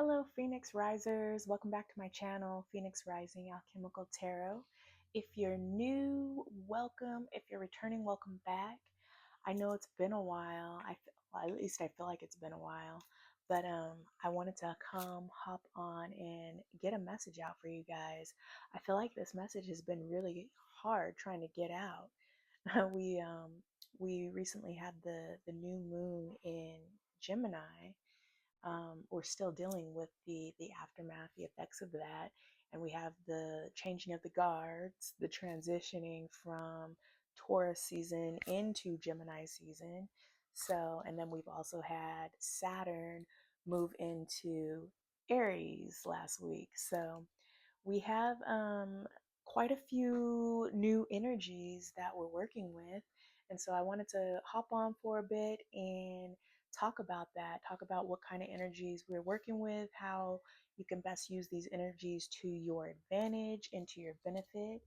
Hello, Phoenix Risers. Welcome back to my channel, Phoenix Rising Alchemical Tarot. If you're new, welcome. If you're returning, welcome back. I know it's been a while. Well, at least I feel like it's been a while. But I wanted to hop on and get a message out for you guys. I feel like this message has been really hard trying to get out. we um, we recently had the new moon in Gemini. We're still dealing with the aftermath, the effects of that, and we have the changing of the guards, the transitioning from Taurus season into Gemini season. So, and then we've also had Saturn move into Aries last week. So we have quite a few new energies that we're working with. And so I wanted to hop on for a bit and talk about that, talk about what kind of energies we're working with, how you can best use these energies to your advantage and to your benefit,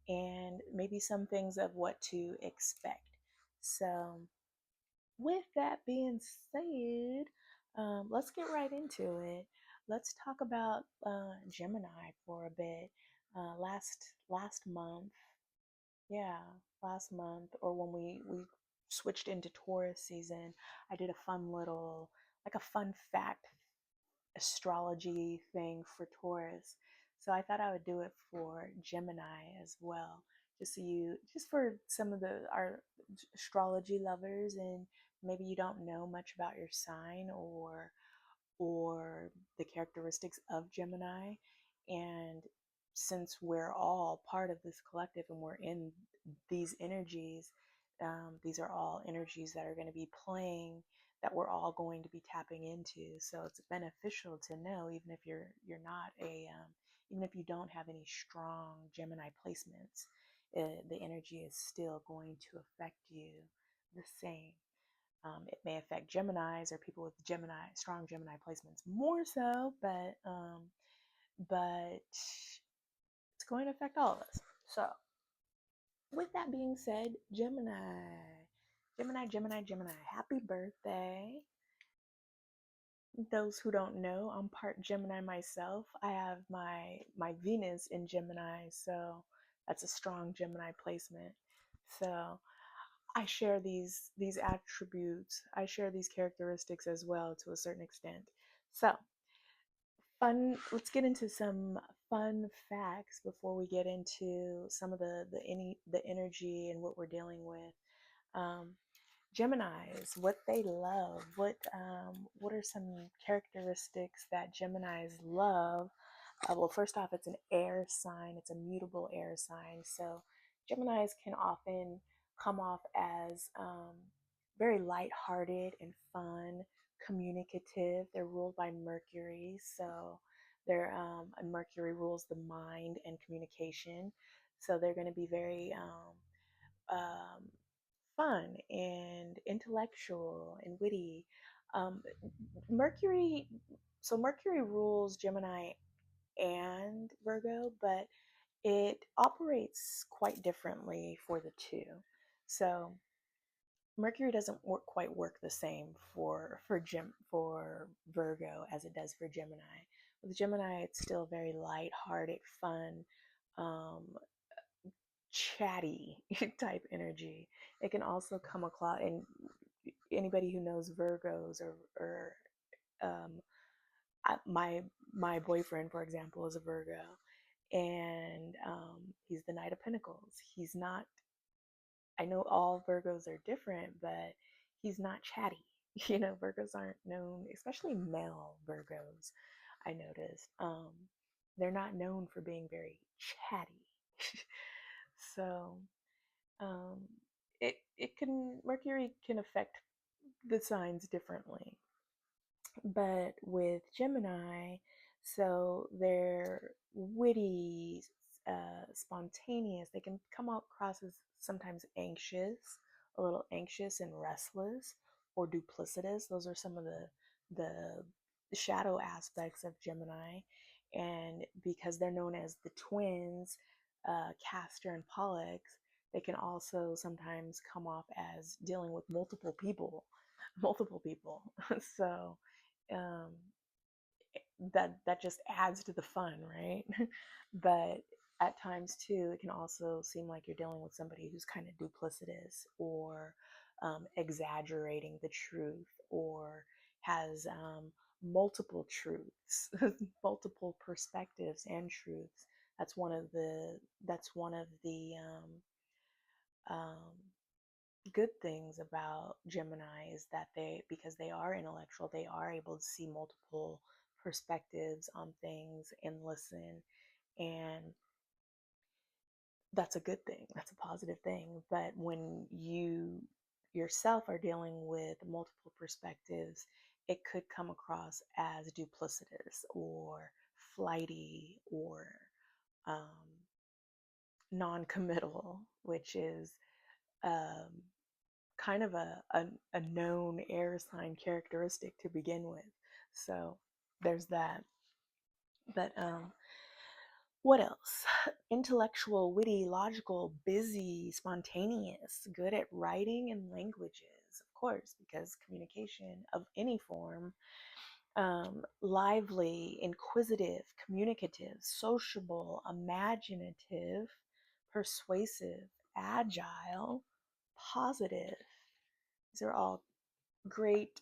and maybe some things of what to expect. So, with that being said, let's get right into it. Let's talk about Gemini for a bit. Last month, yeah, last month, or when we switched into Taurus season, I did a fun little, like a fun fact astrology thing for Taurus. So I thought I would do it for Gemini as well. Just for some of our astrology lovers, and maybe you don't know much about your sign or the characteristics of Gemini. And since we're all part of this collective and we're in these energies, these are all energies that are going to be playing, that we're all going to be tapping into. So it's beneficial to know, even if you're not even if you don't have any strong Gemini placements, the energy is still going to affect you the same. It may affect Geminis or people with strong Gemini placements more so, but it's going to affect all of us. So, with that being said, Gemini, happy birthday. Those who don't know, I'm part Gemini myself. I have my Venus in Gemini, so that's a strong Gemini placement. So, I share these attributes. I share these characteristics as well to a certain extent. So, let's get into some fun facts before we get into some of the energy and what we're dealing with. Um, Geminis, what they love. What are some characteristics that Geminis love? Well, first off, it's an air sign. It's a mutable air sign. So Geminis can often come off as very lighthearted and fun, communicative. They're ruled by Mercury, so and Mercury rules the mind and communication. So they're going to be very fun and intellectual and witty. Um, Mercury, so Mercury rules Gemini and Virgo, but it operates quite differently for the two. So Mercury doesn't quite work the same for Virgo as it does for Gemini. With Gemini, it's still very light-hearted, fun, um, chatty type energy. It can also come across, and anybody who knows Virgos or um, my boyfriend, for example, is a Virgo, and he's the Knight of Pentacles. He's not. I know all Virgos are different, but he's not chatty. Virgos aren't known, especially male Virgos. I noticed they're not known for being very chatty. So um, it can Mercury can affect the signs differently. But with Gemini, so they're witty, spontaneous. They can come across as sometimes anxious, a little anxious and restless, or duplicitous. Those are some of the shadow aspects of Gemini. And because they're known as the twins, Castor and Pollux, they can also sometimes come off as dealing with multiple people. So um, that just adds to the fun, right? But at times too, it can also seem like you're dealing with somebody who's kind of duplicitous, or exaggerating the truth, or has multiple truths, multiple perspectives and truths. That's one of the that's one of the good things about Gemini, is that because they are intellectual, they are able to see multiple perspectives on things and listen. And that's a good thing. That's a positive thing. But when you yourself are dealing with multiple perspectives, it could come across as duplicitous or flighty, or um, non committal, which is um, kind of a known air sign characteristic to begin with. So there's that. But what else? Intellectual, witty, logical, busy, spontaneous, good at writing and languages, of course, because communication of any form. Lively, inquisitive, communicative, sociable, imaginative, persuasive, agile, positive. These are all great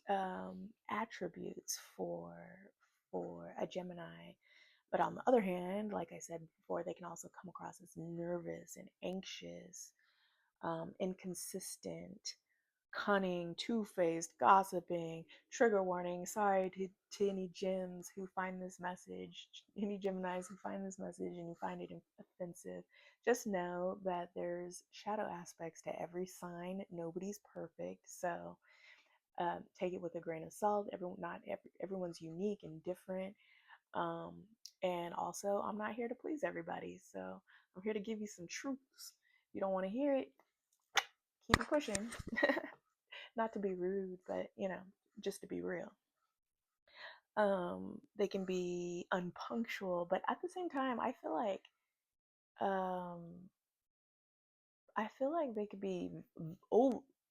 attributes for a Gemini. But on the other hand, like I said before, they can also come across as nervous and anxious, inconsistent, cunning, two-faced, gossiping. Trigger warning. Sorry to any Gems who find this message, any Geminis who find this message and you find it offensive. Just know that there's shadow aspects to every sign. Nobody's perfect, so take it with a grain of salt. Everyone's unique and different. Um, and also, I'm not here to please everybody, so I'm here to give you some truths. If you don't want to hear it, keep it pushing. Not to be rude, but just to be real. They can be unpunctual, but at the same time, um, I feel like they could be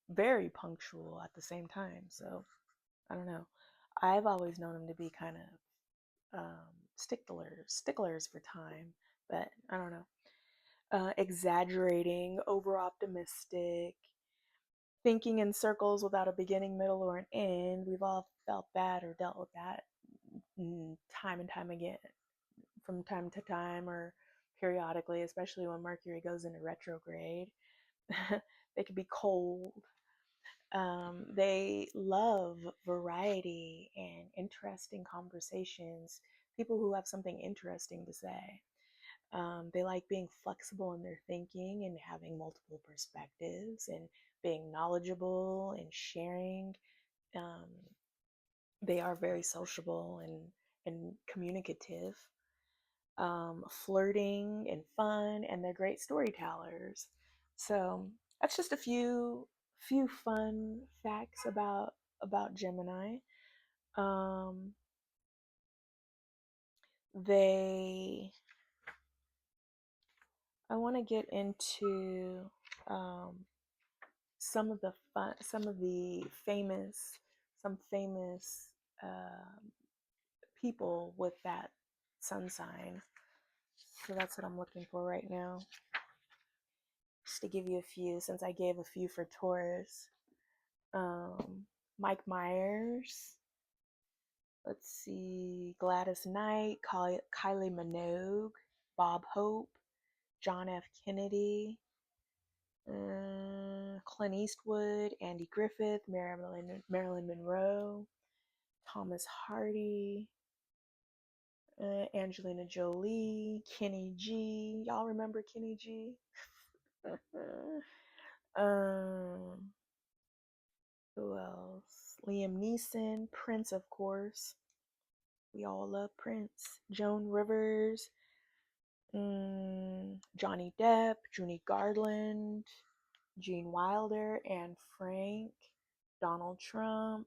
very punctual at the same time. So I don't know. I've always known them to be kind of sticklers for time, but I don't know. Exaggerating, over optimistic, thinking in circles without a beginning, middle, or an end. We've all felt that or dealt with that time and time again, from time to time, or periodically, especially when Mercury goes into retrograde. They can be cold. They love variety and interesting conversations, people who have something interesting to say. They like being flexible in their thinking and having multiple perspectives and being knowledgeable and sharing. Um, they are very sociable and communicative, flirting and fun, and they're great storytellers. So that's just a few fun facts about Gemini. Um, they I want to get into um, some of the some famous people with that sun sign. So that's what I'm looking for right now. Just to give you a few, since I gave a few for Taurus. Mike Myers. Let's see. Gladys Knight, Kylie Minogue, Bob Hope, John F. Kennedy, Clint Eastwood, Andy Griffith, Marilyn Monroe, Thomas Hardy, Angelina Jolie, Kenny G. Y'all remember Kenny G? um, who else? Liam Neeson, Prince, of course. We all love Prince. Joan Rivers, Johnny Depp, Junie Garland, Gene Wilder, Anne Frank, Donald Trump,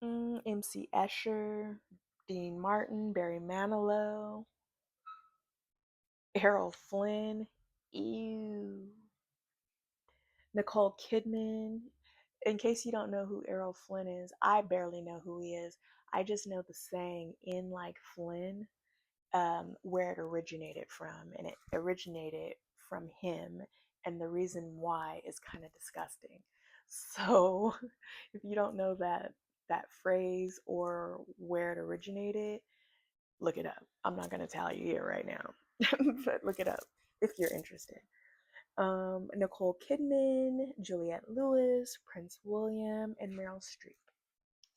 MC Escher, Dean Martin, Barry Manilow, Errol Flynn, ew, Nicole Kidman, in case you don't know who Errol Flynn is, I barely know who he is. I just know the saying "in like Flynn," where it originated from, and it originated from him, and the reason why is kind of disgusting. So, if you don't know that phrase or where it originated, look it up. I'm not going to tell you here right now, but look it up if you're interested. Nicole Kidman, Juliette Lewis, Prince William, and Meryl Streep.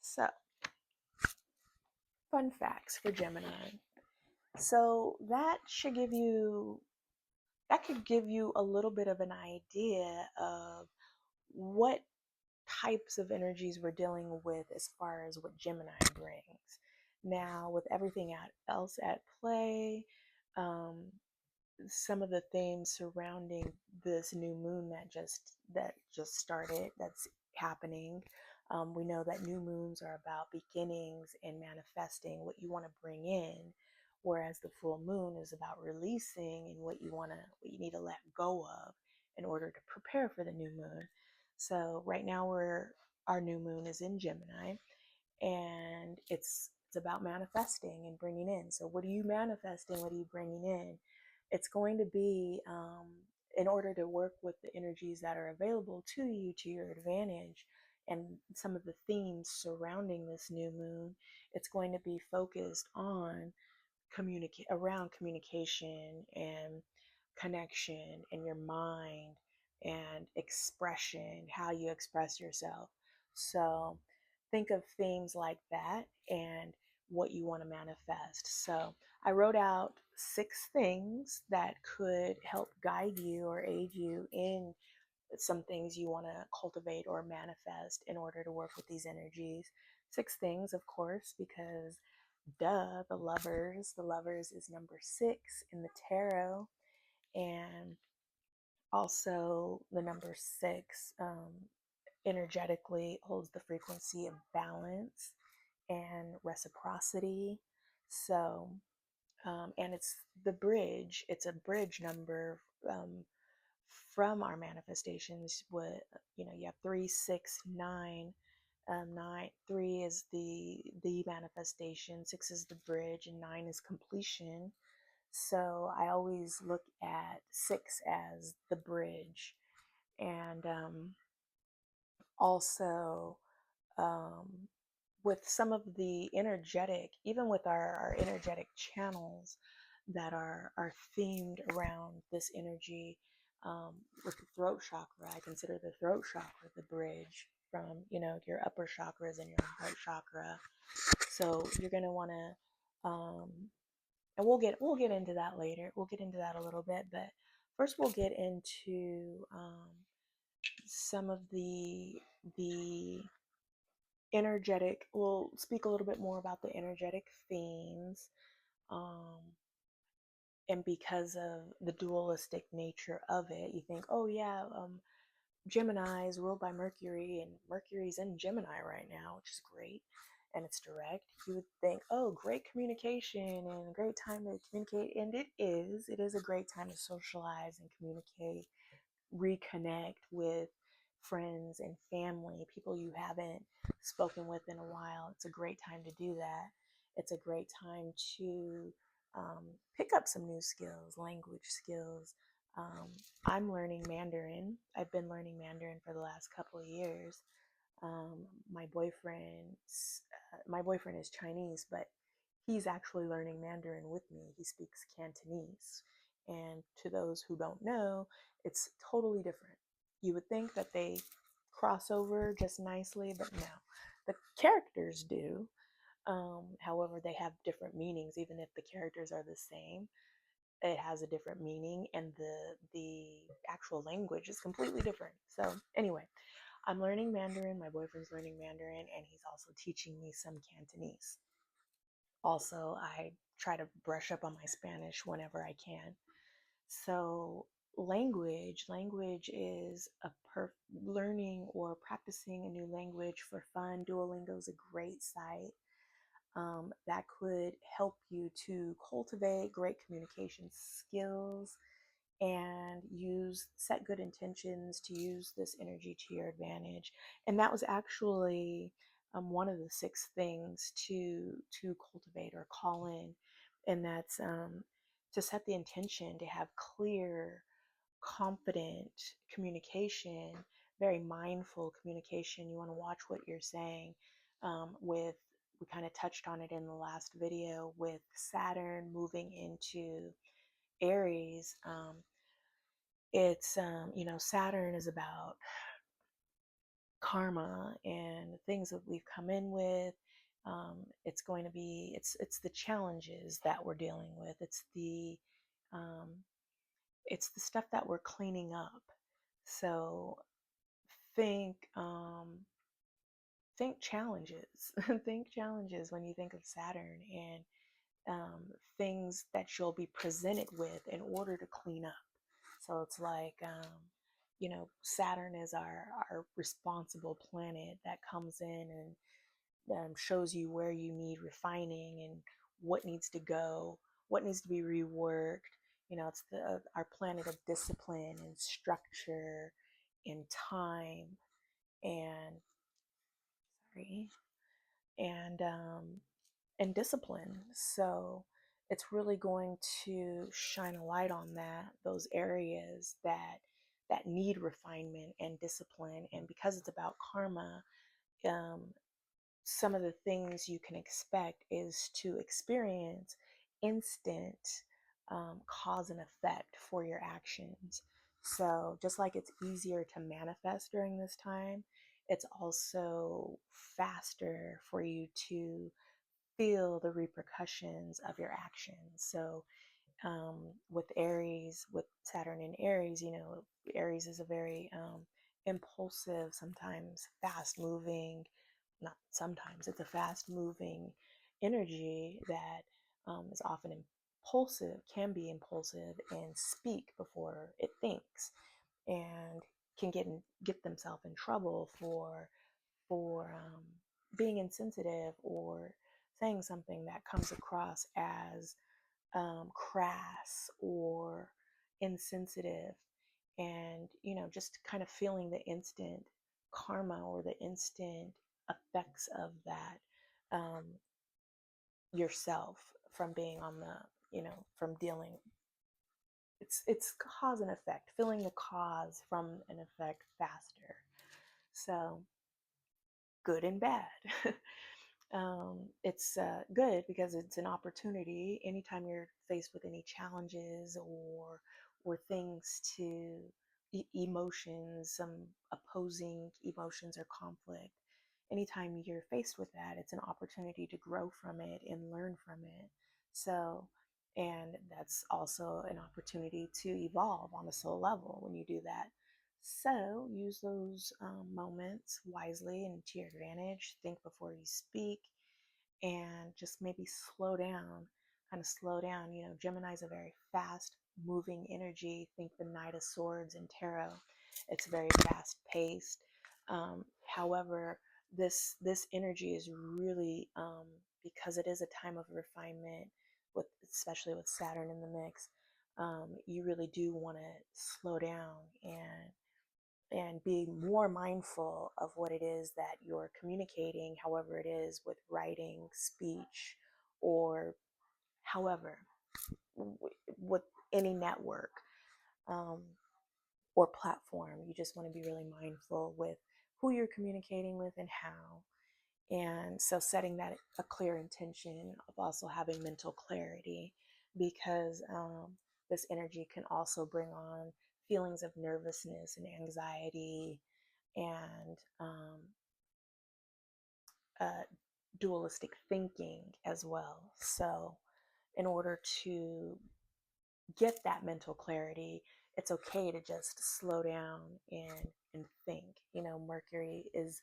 So, fun facts for Gemini. So that could give you a little bit of an idea of what types of energies we're dealing with as far as what Gemini brings. Now, with everything else at play, um, some of the themes surrounding this new moon that just started, that's happening. We know that new moons are about beginnings and manifesting what you want to bring in, whereas the full moon is about releasing and what you need to let go of in order to prepare for the new moon. So right now our new moon is in Gemini, and it's about manifesting and bringing in. So what are you manifesting? What are you bringing in? It's going to be, in order to work with the energies that are available to you to your advantage, and some of the themes surrounding this new moon, it's going to be focused on communicate around communication and connection in your mind and expression, how you express yourself. So think of themes like that and what you want to manifest. So I wrote out 6 things that could help guide you or aid you in some things you want to cultivate or manifest in order to work with these energies. 6 things, of course, because duh, the lovers is number 6 in the tarot, and also the number 6, energetically holds the frequency of balance and reciprocity. So, and it's a bridge number, from our manifestations. What, you have 3, 6, 9. 3 is the manifestation, 6 is the bridge, and 9 is completion. So I always look at 6 as the bridge. And also, um, with some of the energetic, even with our energetic channels that are themed around this energy, with the throat chakra, I consider the throat chakra the bridge from, your upper chakras and your heart chakra. So you're going to want to, and we'll get into that later. We'll get into that a little bit, but first we'll get into, some of the energetic. We'll speak a little bit more about the energetic themes, um, and because of the dualistic nature of it, you think, oh yeah, Gemini is ruled by Mercury, and Mercury's in Gemini right now, which is great, and it's direct. You would think, oh, great communication and great time to communicate, and it is. It is a great time to socialize and communicate, reconnect with friends and family, people you haven't spoken with in a while. It's a great time to do that. It's a great time to, pick up some new skills, language skills. Um, I'm learning Mandarin. I've been learning Mandarin for the last couple of years. Um, my boyfriend is Chinese, but he's actually learning Mandarin with me. He speaks Cantonese, and to those who don't know, it's totally different. You would think that they cross over just nicely, but no, the characters do. However, they have different meanings. Even if the characters are the same, it has a different meaning, and the actual language is completely different. So anyway, I'm learning Mandarin, my boyfriend's learning Mandarin, and he's also teaching me some Cantonese. Also, I try to brush up on my Spanish whenever I can. So, language is learning or practicing a new language for fun. Duolingo is a great site, that could help you to cultivate great communication skills and set good intentions to use this energy to your advantage. And that was actually one of the 6 things to cultivate or call in, and that's to set the intention to have clear, confident communication, very mindful communication. You want to watch what you're saying. With We kind of touched on it in the last video with Saturn moving into Aries. Saturn is about karma and things that we've come in with. It's going to be it's the challenges that we're dealing with. Um, it's the stuff that we're cleaning up. So think think challenges. Think challenges when you think of Saturn, and things that you'll be presented with in order to clean up. So it's like, Saturn is our responsible planet that comes in and shows you where you need refining and what needs to go, what needs to be reworked. It's our planet of discipline and structure and time and sorry and discipline. So it's really going to shine a light on those areas that need refinement and discipline. And because it's about karma, um, some of the things you can expect is to experience instant cause and effect for your actions. So just like it's easier to manifest during this time, it's also faster for you to feel the repercussions of your actions. So with Aries, with Saturn in Aries, Aries is a very impulsive, sometimes fast moving, not sometimes, it's a fast moving energy that is often impulsive, can be impulsive, and speak before it thinks, and can get themselves in trouble for being insensitive or saying something that comes across as crass or insensitive, and just kind of feeling the instant karma or the instant effects of that yourself from being on the from dealing. It's cause and effect, feeling the cause from an effect faster. So good and bad. It's good because it's an opportunity anytime you're faced with any challenges or things to emotions, some opposing emotions or conflict. Anytime you're faced with that, it's an opportunity to grow from it and learn from it. So, and that's also an opportunity to evolve on a soul level when you do that. So use those moments wisely and to your advantage. Think before you speak, and just maybe slow down, kind of slow down. Gemini is a very fast moving energy. Think the Knight of Swords in tarot. It's very fast paced. However, this energy is really, because it is a time of refinement, especially with Saturn in the mix. You really do want to slow down and be more mindful of what it is that you're communicating, however it is, with writing, speech, or however, with any network um, or platform. You just want to be really mindful with who you're communicating with and how. And so setting that a clear intention of also having mental clarity, because this energy can also bring on feelings of nervousness and anxiety and uh, dualistic thinking as well. So, in order to get that mental clarity, it's okay to just slow down and think. Mercury is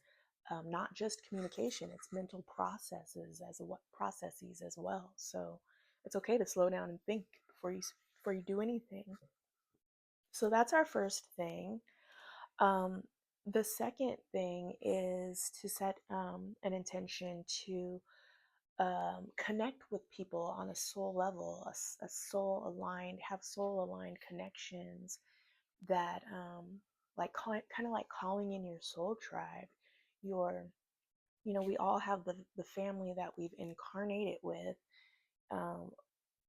not just communication; it's mental processes as well. So, it's okay to slow down and think before you do anything. So that's our first thing. Um, the second thing is to set an intention to connect with people on a soul level, a soul aligned, have soul aligned connections that, like kind of like calling in your soul tribe, your, we all have the family that we've incarnated with, um,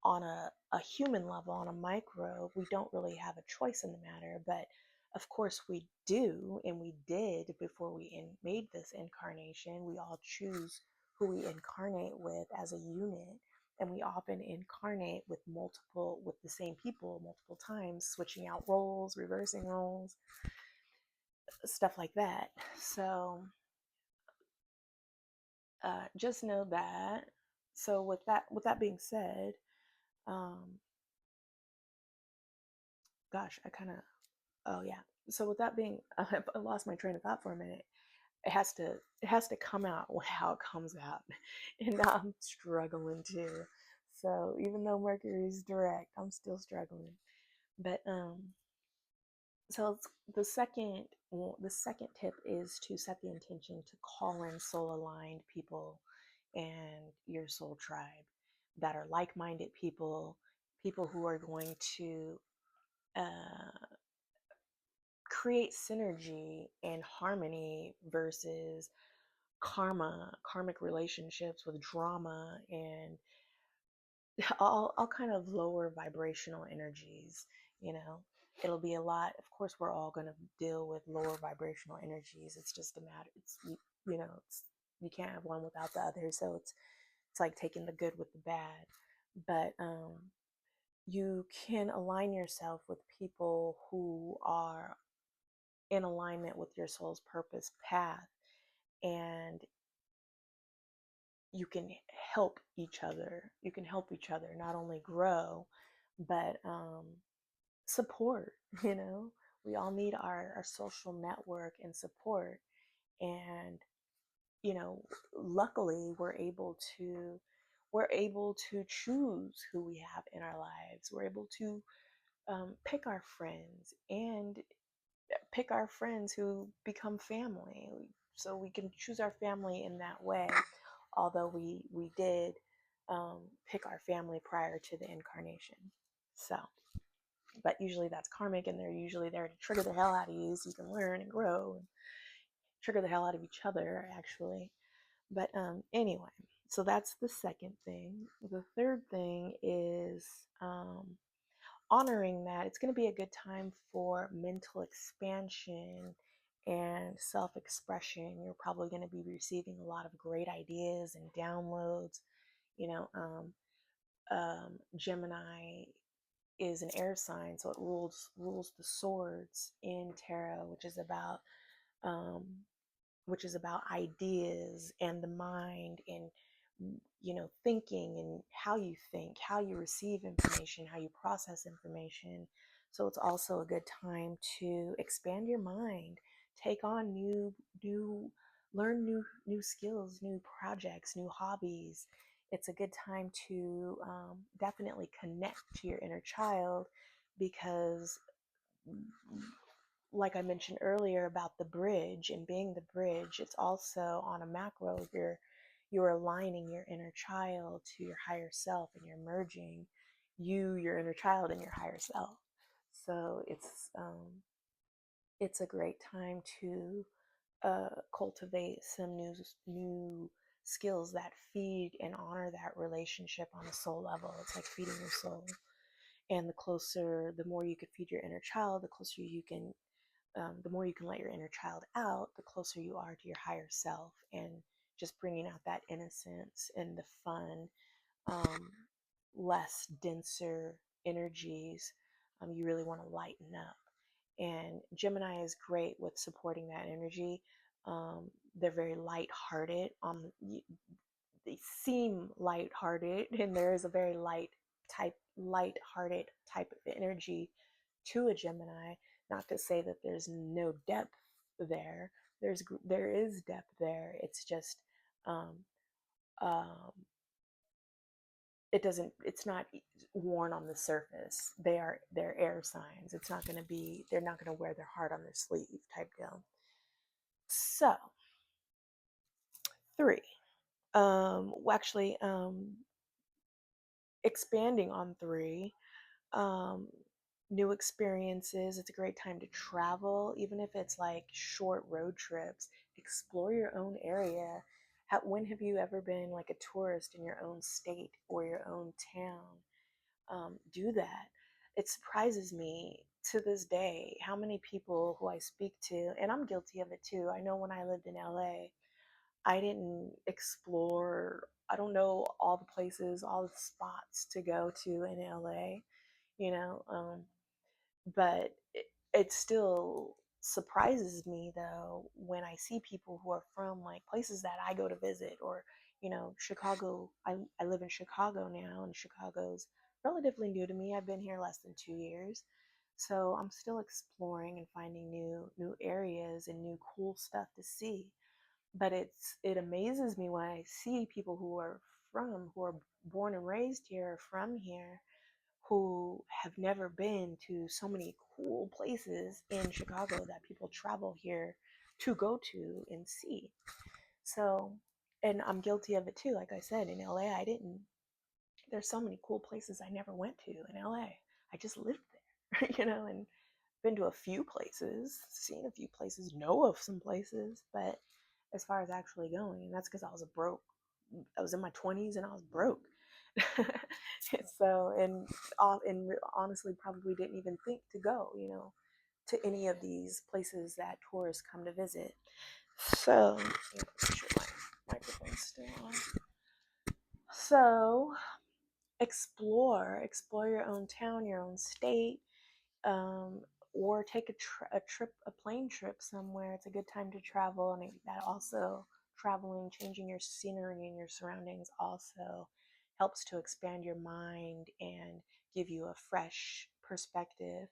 on a human level, on a micro. We don't really have a choice in the matter, but of course we do, and we did before we made this incarnation. We all choose who we incarnate with as a unit, and we often incarnate with the same people multiple times, switching out roles, reversing roles, stuff like that. So just know that. So with that being said, um, gosh, I kind of, oh yeah. So with that being, I lost my train of thought for a minute. It has to come out how it comes out, and now I'm struggling too. So even though Mercury's direct, I'm still struggling. But so the second tip is to set the intention to call in soul aligned people and your soul tribe that are like-minded people, people who are going to uh, create synergy and harmony versus karmic relationships with drama and all kind of lower vibrational energies. you know it'll be a lot. Of course, we're all going to deal with lower vibrational energies. It's just a matter, you can't have one without the other. So it's like taking the good with the bad. But you can align yourself with people who are in alignment with your soul's purpose path, and you can help each other. You can help each other not only grow, but support. We all need our social network and support. And you know luckily we're able to choose who we have in our lives. We're able to pick our friends, and pick our friends who become family. So we can choose our family in that way. Although we did pick our family prior to the incarnation. So, but usually that's karmic, and they're usually there to trigger the hell out of you so you can learn and grow and trigger the hell out of each other, actually. But anyway, so that's the second thing. The third thing is honoring that it's going to be a good time for mental expansion and self expression. You're probably going to be receiving a lot of great ideas and downloads. You know, Gemini is an air sign, so it rules the swords in tarot, um, which is about ideas and the mind, and thinking, and how you think, how you receive information, how you process information. So it's also a good time to expand your mind, take on new learn new skills, new projects, new hobbies. It's a good time to definitely connect to your inner child, because like I mentioned earlier about the bridge and being the bridge, it's also on a macro. You're aligning your inner child to your higher self, and you're merging your inner child, and your higher self. So it's a great time to cultivate some new skills that feed and honor that relationship on a soul level. It's like feeding your soul. And the more you could feed your inner child, the more you can let your inner child out, the closer you are to your higher self, and just bringing out that innocence and the fun, um, less denser energies. You really want to lighten up. And Gemini is great with supporting that energy. They're very light-hearted. They seem light-hearted, and there is a very light-hearted type of energy to a Gemini. Not to say that there's no depth there. There is depth there. It's just um, um, it's not worn on the surface. They're air signs. They're not going to wear their heart on their sleeve type deal. So 3, Well, actually, expanding on three, um, new experiences. It's a great time to travel, even if it's like short road trips. Explore your own area. When have you ever been like a tourist in your own state or your own town? Do that. It surprises me to this day how many people who I speak to, and I'm guilty of it too. I know when I lived in LA, I didn't explore, I don't know all the places, all the spots to go to in LA, you know, but it still surprises me though when I see people who are from like places that I go to visit, or Chicago. I live in Chicago now, and Chicago's relatively new to me. I've been here less than 2 years, so I'm still exploring and finding new areas and new cool stuff to see. But it amazes me when I see people who are born and raised here, from here, who have never been to so many cool places in Chicago that people travel here to go to and see. So, and I'm guilty of it too. Like I said, in LA, I didn't, there's so many cool places I never went to in LA. I just lived there, and been to a few places, seen a few places, know of some places, but as far as actually going, and that's because I was a broke. I was in my 20s and I was broke. So, and honestly, probably didn't even think to go, to any of these places that tourists come to visit. So, make sure my microphone's still on. So, explore your own town, your own state, um, or take a plane trip somewhere. It's a good time to travel, and that also, traveling, changing your scenery and your surroundings also helps to expand your mind and give you a fresh perspective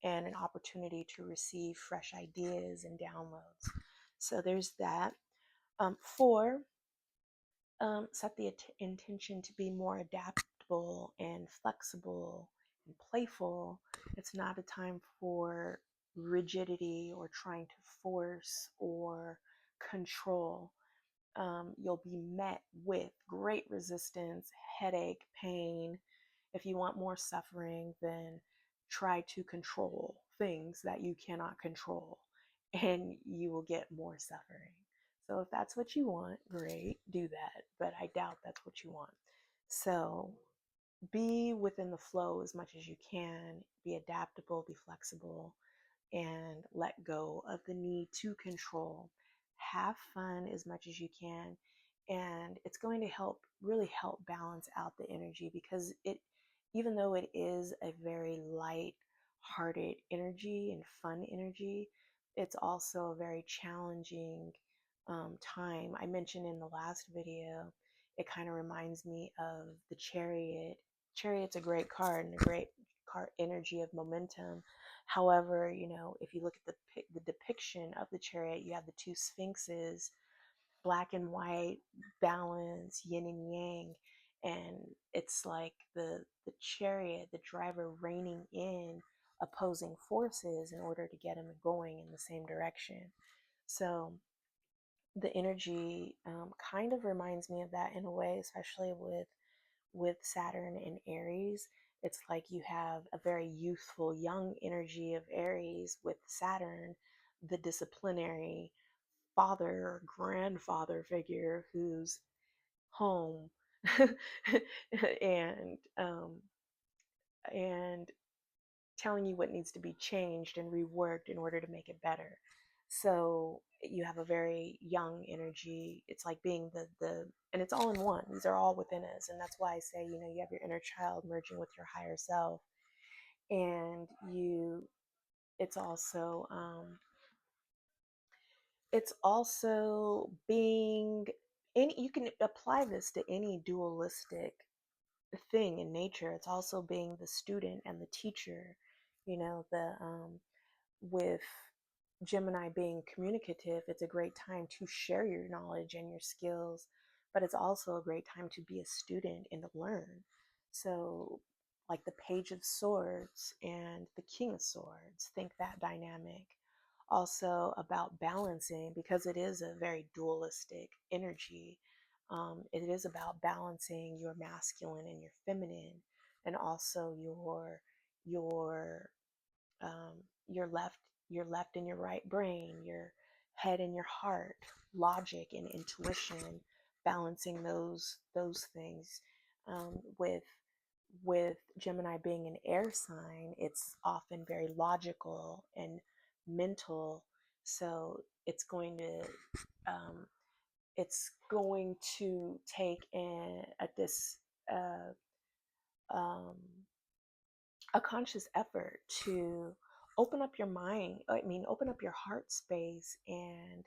and an opportunity to receive fresh ideas and downloads. So there's that. Four, set the intention to be more adaptable and flexible and playful. It's not a time for rigidity or trying to force or control. You'll be met with great resistance, headache, pain. If you want more suffering, then try to control things that you cannot control, and you will get more suffering. So, if that's what you want, great, do that. But I doubt that's what you want. So, be within the flow as much as you can, be adaptable, be flexible, and let go of the need to control. Have fun as much as you can, and it's going to really help balance out the energy, because even though it is a very light hearted energy and fun energy, it's also a very challenging time. I mentioned in the last video, it kind of reminds me of the Chariot. Chariot's a great card and a great card energy of momentum. However, if you look at the depiction of the Chariot, you have the two sphinxes, black and white, balance, yin and yang, and it's like the Chariot, the driver, reining in opposing forces in order to get him going in the same direction. So the energy kind of reminds me of that in a way, especially with Saturn and Aries. It's like you have a very youthful, young energy of Aries with Saturn, the disciplinary father or grandfather figure who's home and and telling you what needs to be changed and reworked in order to make it better. So you have a very young energy. It's like being the and it's all in one. These are all within us, and that's why I say, you have your inner child merging with your higher self, and It's also being any. You can apply this to any dualistic thing in nature. It's also being the student and the teacher. The with Gemini being communicative, it's a great time to share your knowledge and your skills, but it's also a great time to be a student and to learn. So, like the Page of Swords and the King of Swords, think that dynamic. Also, about balancing, because it is a very dualistic energy. It is about balancing your masculine and your feminine, and also your um, your left your left and your right brain, your head and your heart, logic and intuition, balancing those things. With Gemini being an air sign, it's often very logical and mental. So um, it's going to take uh, um, a conscious effort to open up your mind. I mean, open up your heart space and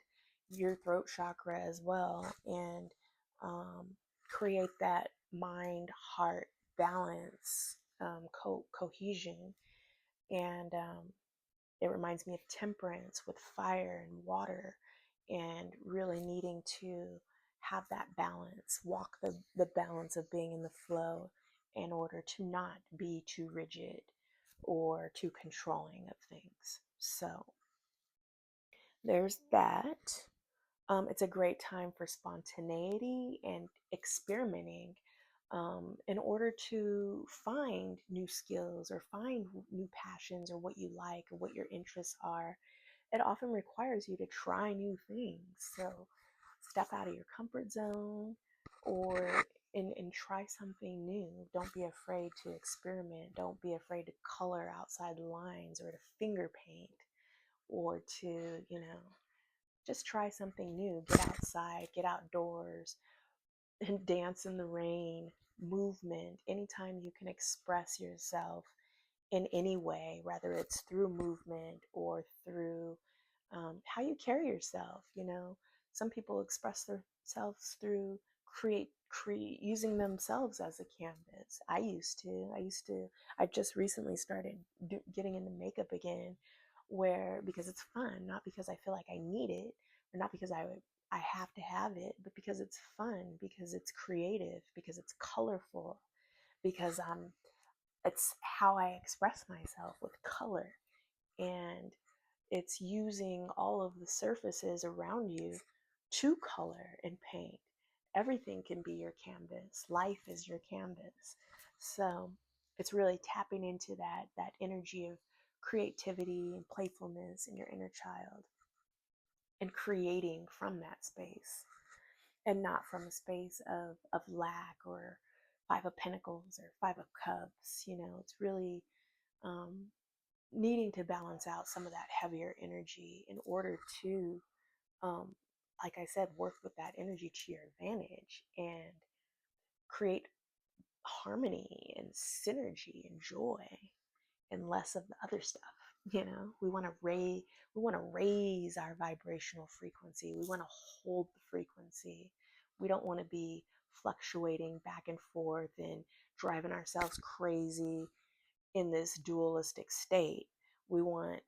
your throat chakra as well, and um, create that mind heart balance, cohesion. And it reminds me of temperance with fire and water, and really needing to have that balance, walk the balance of being in the flow in order to not be too rigid or too controlling of things. So there's that. It's a great time for spontaneity and experimenting, in order to find new skills or find new passions or what you like or what your interests are. It often requires you to try new things. So step out of your comfort zone, or and try something new. Don't be afraid to experiment. Don't be afraid to color outside the lines or to finger paint, or to, just try something new. Get outside, get outdoors, and dance in the rain, movement. Anytime you can express yourself in any way, whether it's through movement or through how you carry yourself. Some people express themselves through using themselves as a canvas. I just recently started getting into makeup again, where because it's fun, not because I feel like I need it, or not because I have to have it, but because it's fun, because it's creative, because it's colorful, because it's how I express myself with color. And it's using all of the surfaces around you to color and paint. Everything can be your canvas. Life is your canvas. So it's really tapping into that energy of creativity and playfulness in your inner child, and creating from that space, and not from a space of lack or Five of Pentacles or Five of Cups. It's really um, needing to balance out some of that heavier energy in order to, um, like I said, work with that energy to your advantage and create harmony and synergy and joy, and less of the other stuff. We want to raise our vibrational frequency. We want to hold the frequency. We don't want to be fluctuating back and forth and driving ourselves crazy in this dualistic state. We want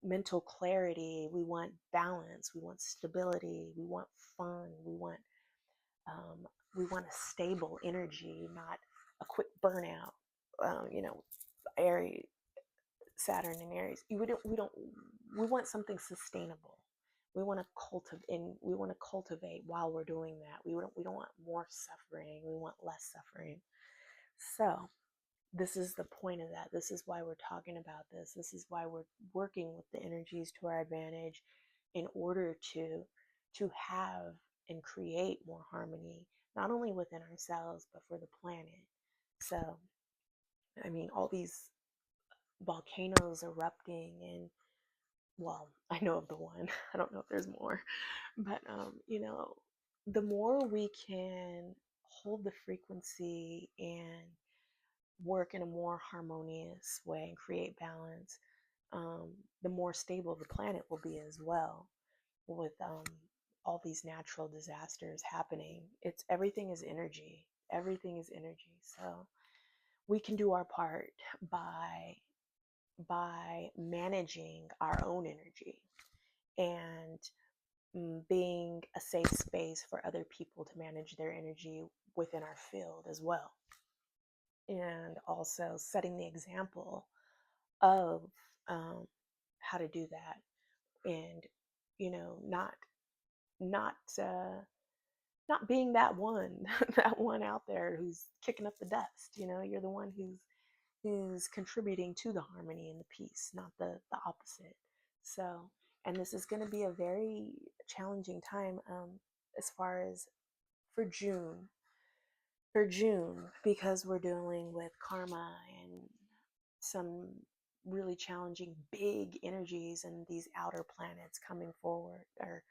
mental clarity. We want balance. We want stability. We want fun. Um, we want a stable energy, not a quick burnout. Aries, Saturn and Aries. We want something sustainable. We want to cultivate while we're doing that. We don't want more suffering. We want less suffering. So this is the point of that. This is why we're talking about this. This is why we're working with the energies to our advantage, in order to have and create more harmony, not only within ourselves, but for the planet. So, I mean, all these volcanoes erupting, and well, I know of the one. I don't know if there's more, but the more we can hold the frequency and work in a more harmonious way and create balance, um, the more stable the planet will be as well. With all these natural disasters happening, it's everything is energy. Everything is energy. So we can do our part by managing our own energy, and being a safe space for other people to manage their energy within our field as well, and also setting the example of um, how to do that. And not not being that one that one out there who's kicking up the dust. You're the one who's contributing to the harmony and the peace, not the opposite. So, and this is going to be a very challenging time, as far as for June because we're dealing with karma and some really challenging big energies and these outer planets coming forward, or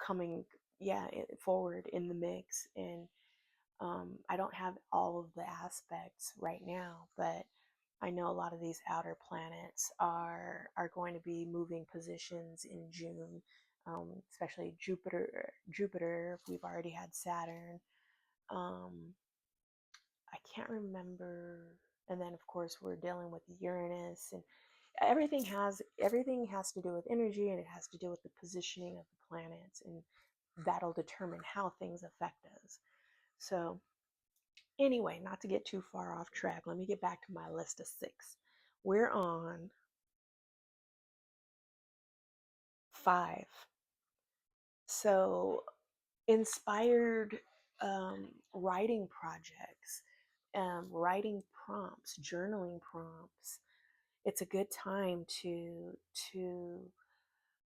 coming, yeah, forward in the mix. And I don't have all of the aspects right now, but I know a lot of these outer planets are going to be moving positions in June, especially Jupiter. We've already had Saturn. um, I can't remember. And then of course we're dealing with Uranus, and everything has to do with energy, and it has to do with the positioning of the planets, and that'll determine how things affect us. So anyway, not to get too far off track, let me get back to my list of 6. We're on 5. So inspired writing projects, writing prompts, journaling prompts. It's a good time to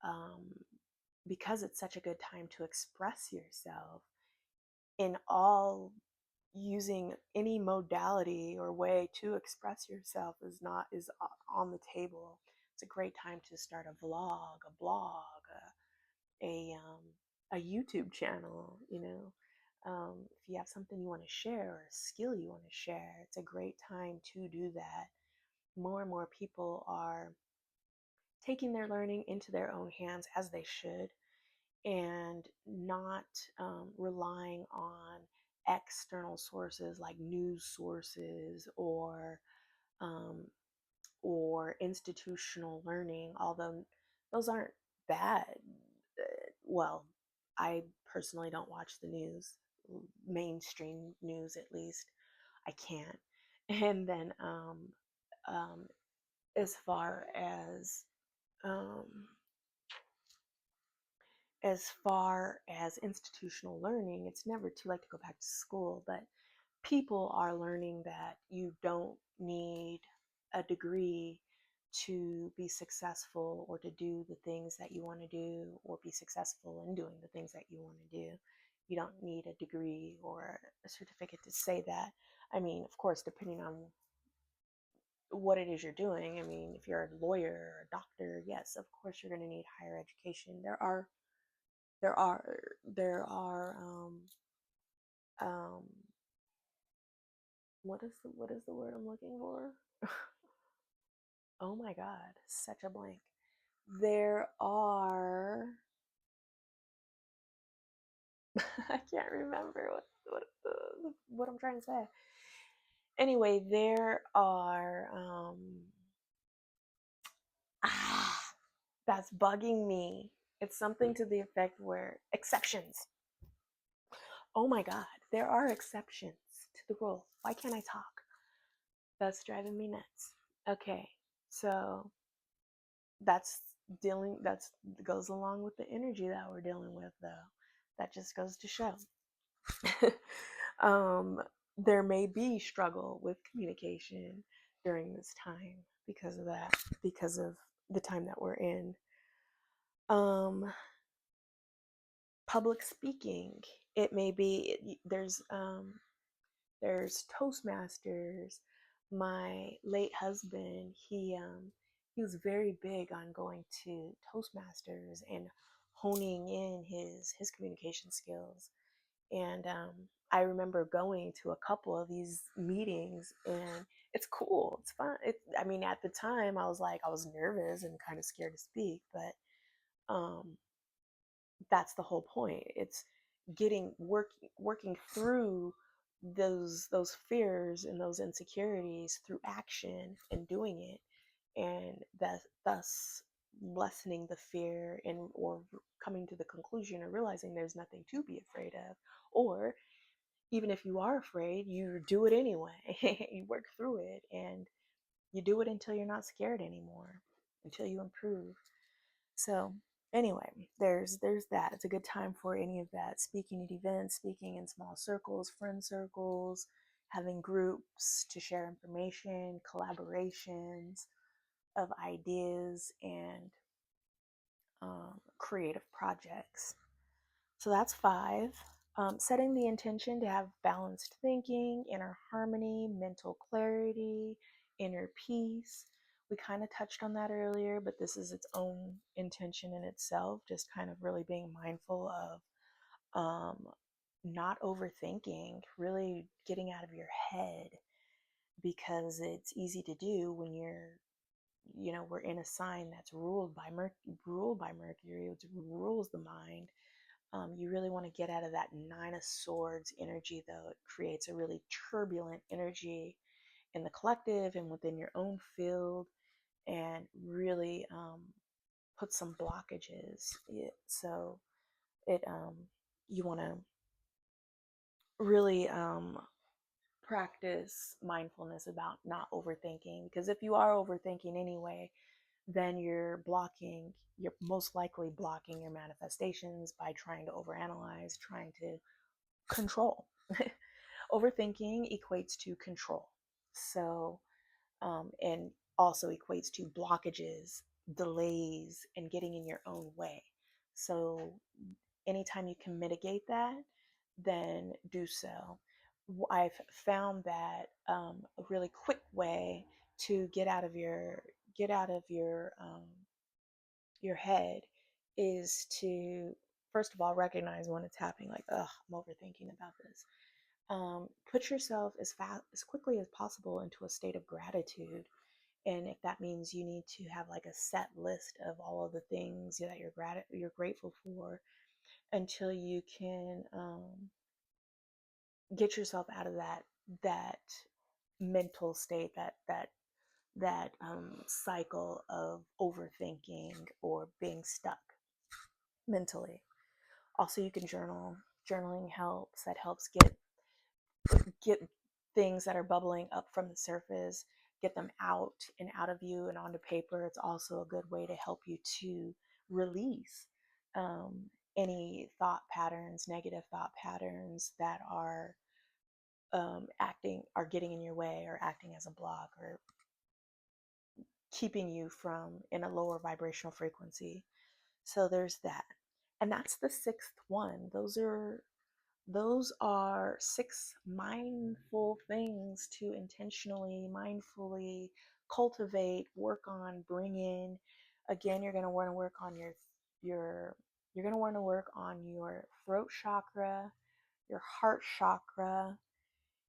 um, because it's such a good time to express yourself in all, using any modality or way to express yourself is on the table. It's a great time to start a vlog, a blog, a YouTube channel. If you have something you want to share or a skill you want to share, it's a great time to do that. More and more people are taking their learning into their own hands, as they should, and not relying on external sources like news sources, um, or institutional learning, although those aren't bad. Well, I personally don't watch the news, mainstream news at least. I can't. And then um, as far um, as institutional learning, it's never too late to go back to school, but people are learning that you don't need a degree to be successful, or to do the things that you want to do, or be successful in doing the things that you want to do. You don't need a degree or a certificate to say that. I mean, of course, depending on what it is you're doing. I mean, if you're a lawyer or a doctor, yes, of course you're going to need higher education. There are there are um what is the word I'm looking for? Oh my god, such a blank. There are I can't remember what I'm trying to say. Anyway, there are ah, that's bugging me. It's something to the effect where exceptions. Oh my god, there are exceptions to the rule. Why can't I talk? That's driving me nuts. Okay, so that's that's goes along with the energy that we're dealing with, though. That just goes to show. um, there may be struggle with communication during this time because of that, because of the time that we're in. Um, public speaking. It may be there's Toastmasters. My late husband, he was very big on going to Toastmasters and honing in his communication skills. And I remember going to a couple of these meetings, and it's cool. It's fun. I mean, at the time, I was nervous and kind of scared to speak, but um, that's the whole point. It's working through those fears and those insecurities through action and doing it, and that thus lessening the fear, and or coming to the conclusion or realizing there's nothing to be afraid of. Or even if you are afraid, you do it anyway. You work through it, and you do it until you're not scared anymore, until you improve. So Anyway, there's that. It's a good time for any of that. Speaking at events, speaking in small circles, friend circles, having groups to share information, collaborations of ideas, and creative projects. So that's 5. Setting the intention to have balanced thinking, inner harmony, mental clarity, inner peace. We kind of touched on that earlier, but this is its own intention in itself, just kind of really being mindful of not overthinking, really getting out of your head, because it's easy to do when we're in a sign that's ruled by Mercury, which rules the mind. You really want to get out of that Nine of Swords energy, though. It creates a really turbulent energy in the collective and within your own field, and really put some blockages. So it you want to really practice mindfulness about not overthinking, because if you are overthinking anyway, then you're most likely blocking your manifestations by trying to overanalyze, trying to control. Overthinking equates to control. So, and also equates to blockages, delays, and getting in your own way. So, anytime you can mitigate that, then do so. I've found that a really quick way to get out of your head is to, first of all, recognize when it's happening. Like, ugh, I'm overthinking about this. Put yourself as quickly as possible into a state of gratitude. And if that means you need to have like a set list of all of the things that you're grateful for, until you can get yourself out of that mental state, that cycle of overthinking or being stuck mentally. Also, you can journal. Journaling helps. That helps get things that are bubbling up from the surface, get them out and out of you and onto paper. It's also a good way to help you to release um, any thought patterns, negative thought patterns that are getting in your way or acting as a block or keeping you from in a lower vibrational frequency. So there's that. And that's the 6th one. Those are 6 mindful things to intentionally, mindfully cultivate, work on, bring in. Again, you're going to want to work on your you're going to want to work on your throat chakra, your heart chakra,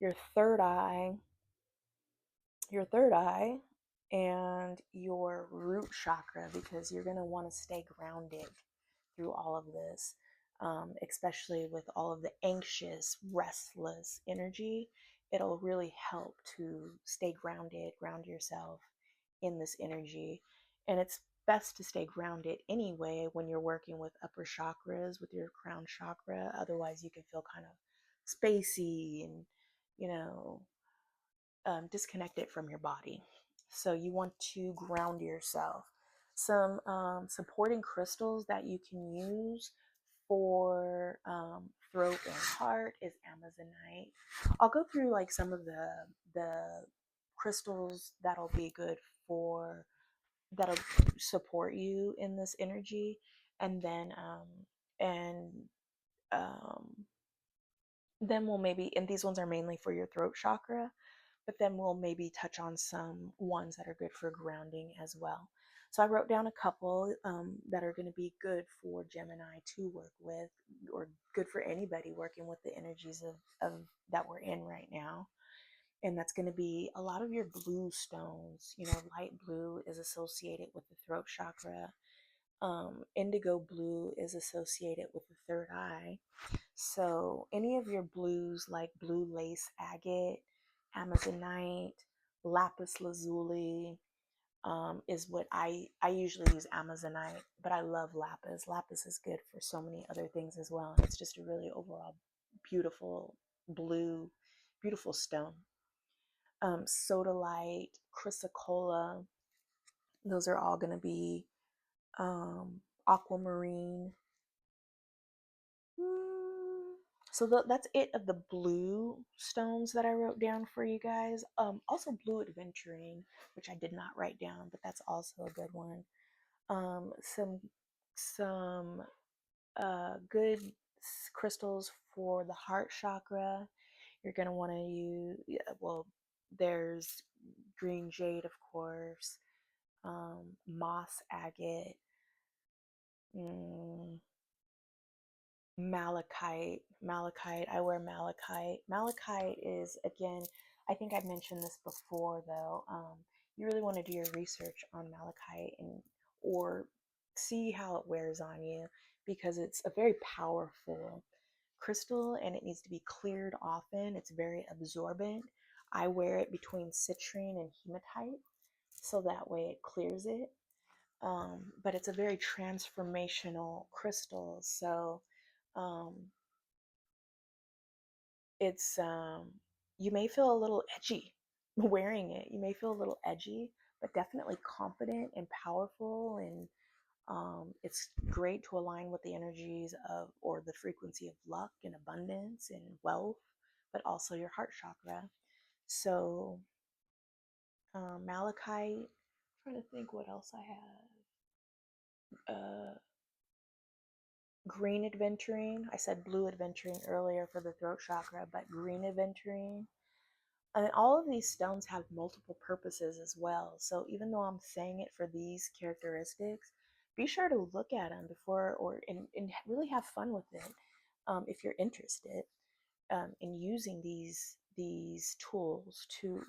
your third eye, your third eye, and your root chakra, because you're going to want to stay grounded through all of this, especially with all of the anxious, restless energy. It'll really help to stay grounded, ground yourself in this energy. And it's best to stay grounded anyway when you're working with upper chakras, with your crown chakra. Otherwise, you can feel kind of spacey and, you know, disconnected from your body. So you want to ground yourself. Some supporting crystals that you can use for throat and heart is Amazonite. I'll go through like some of the crystals that'll support you in this energy, and and um, then we'll maybe, and these ones are mainly for your throat chakra, but then we'll maybe touch on some ones that are good for grounding as well. So I wrote down a couple that are going to be good for Gemini to work with, or good for anybody working with the energies of that we're in right now. And that's going to be a lot of your blue stones. Light blue is associated with the throat chakra. Indigo blue is associated with the third eye. So any of your blues, like blue lace agate, Amazonite, lapis lazuli, is what I usually use Amazonite, but I love lapis. Lapis is good for so many other things as well. And it's just a really overall beautiful blue, beautiful stone. Sodalite, chrysocolla, those are all going to be aquamarine. So that's it of the blue stones that I wrote down for you guys. Also blue aventurine, which I did not write down, but that's also a good one. Some good crystals for the heart chakra. You're gonna want to use, yeah, well, there's green jade, of course, moss agate, mm, malachite. I wear malachite is, again, I think I've mentioned this before though. You really want to do your research on malachite and or see how it wears on you, because it's a very powerful crystal and it needs to be cleared often. It's very absorbent. I wear it between citrine and hematite so that way it clears it. But it's a very transformational crystal, so um, it's you may feel a little edgy wearing it. You may feel a little edgy, but definitely confident and powerful, and it's great to align with the energies of, or the frequency of, luck and abundance and wealth, but also your heart chakra. So malachite. I'm trying to think what else I have. Green aventurine. I said blue aventurine earlier for the throat chakra, but green aventurine. And all of these stones have multiple purposes as well. So even though I'm saying it for these characteristics, be sure to look at them before, or and really have fun with it, if you're interested in using these tools to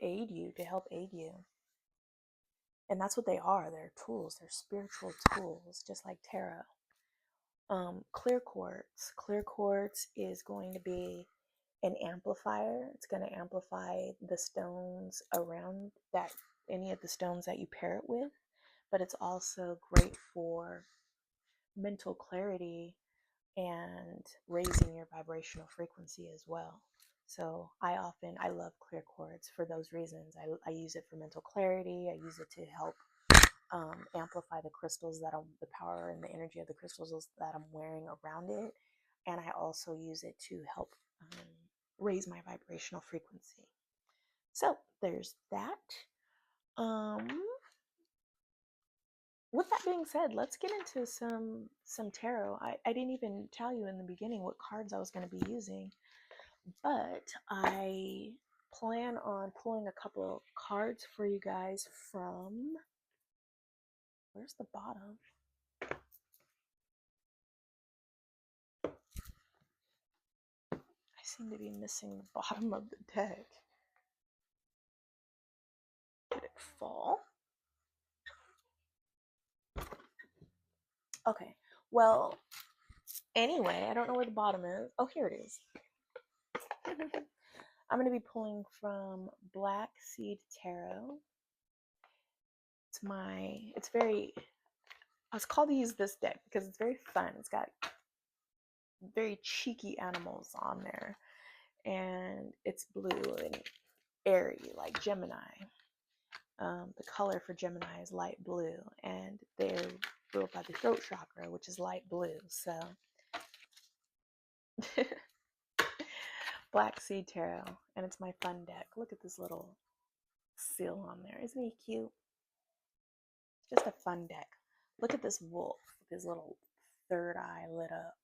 aid you, to help aid you. And that's what they are. They're tools. They're spiritual tools, just like tarot. Clear quartz. Clear quartz is going to be an amplifier. It's going to amplify the stones around that, any of the stones that you pair it with, but it's also great for mental clarity and raising your vibrational frequency as well. So I love clear quartz for those reasons. I use it for mental clarity. I use it to help amplify the crystals the power and the energy of the crystals that I'm wearing around it. And I also use it to help raise my vibrational frequency. So there's that. With that being said, let's get into some tarot. I didn't even tell you in the beginning what cards I was going to be using, but I plan on pulling a couple cards for you guys from, where's the bottom? I seem to be missing the bottom of the deck. Did it fall? Okay, well, anyway, I don't know where the bottom is. Oh, here it is. I'm going to be pulling from Black Seed Tarot. It's very, I was called to use this deck because it's very fun. It's got very cheeky animals on there, and it's blue and airy like Gemini. The color for Gemini is light blue, and they're ruled by the throat chakra, which is light blue. So, Black Seed Tarot, and it's my fun deck. Look at this little seal on there. Isn't he cute? It's just a fun deck. Look at this wolf with his little third eye lit up.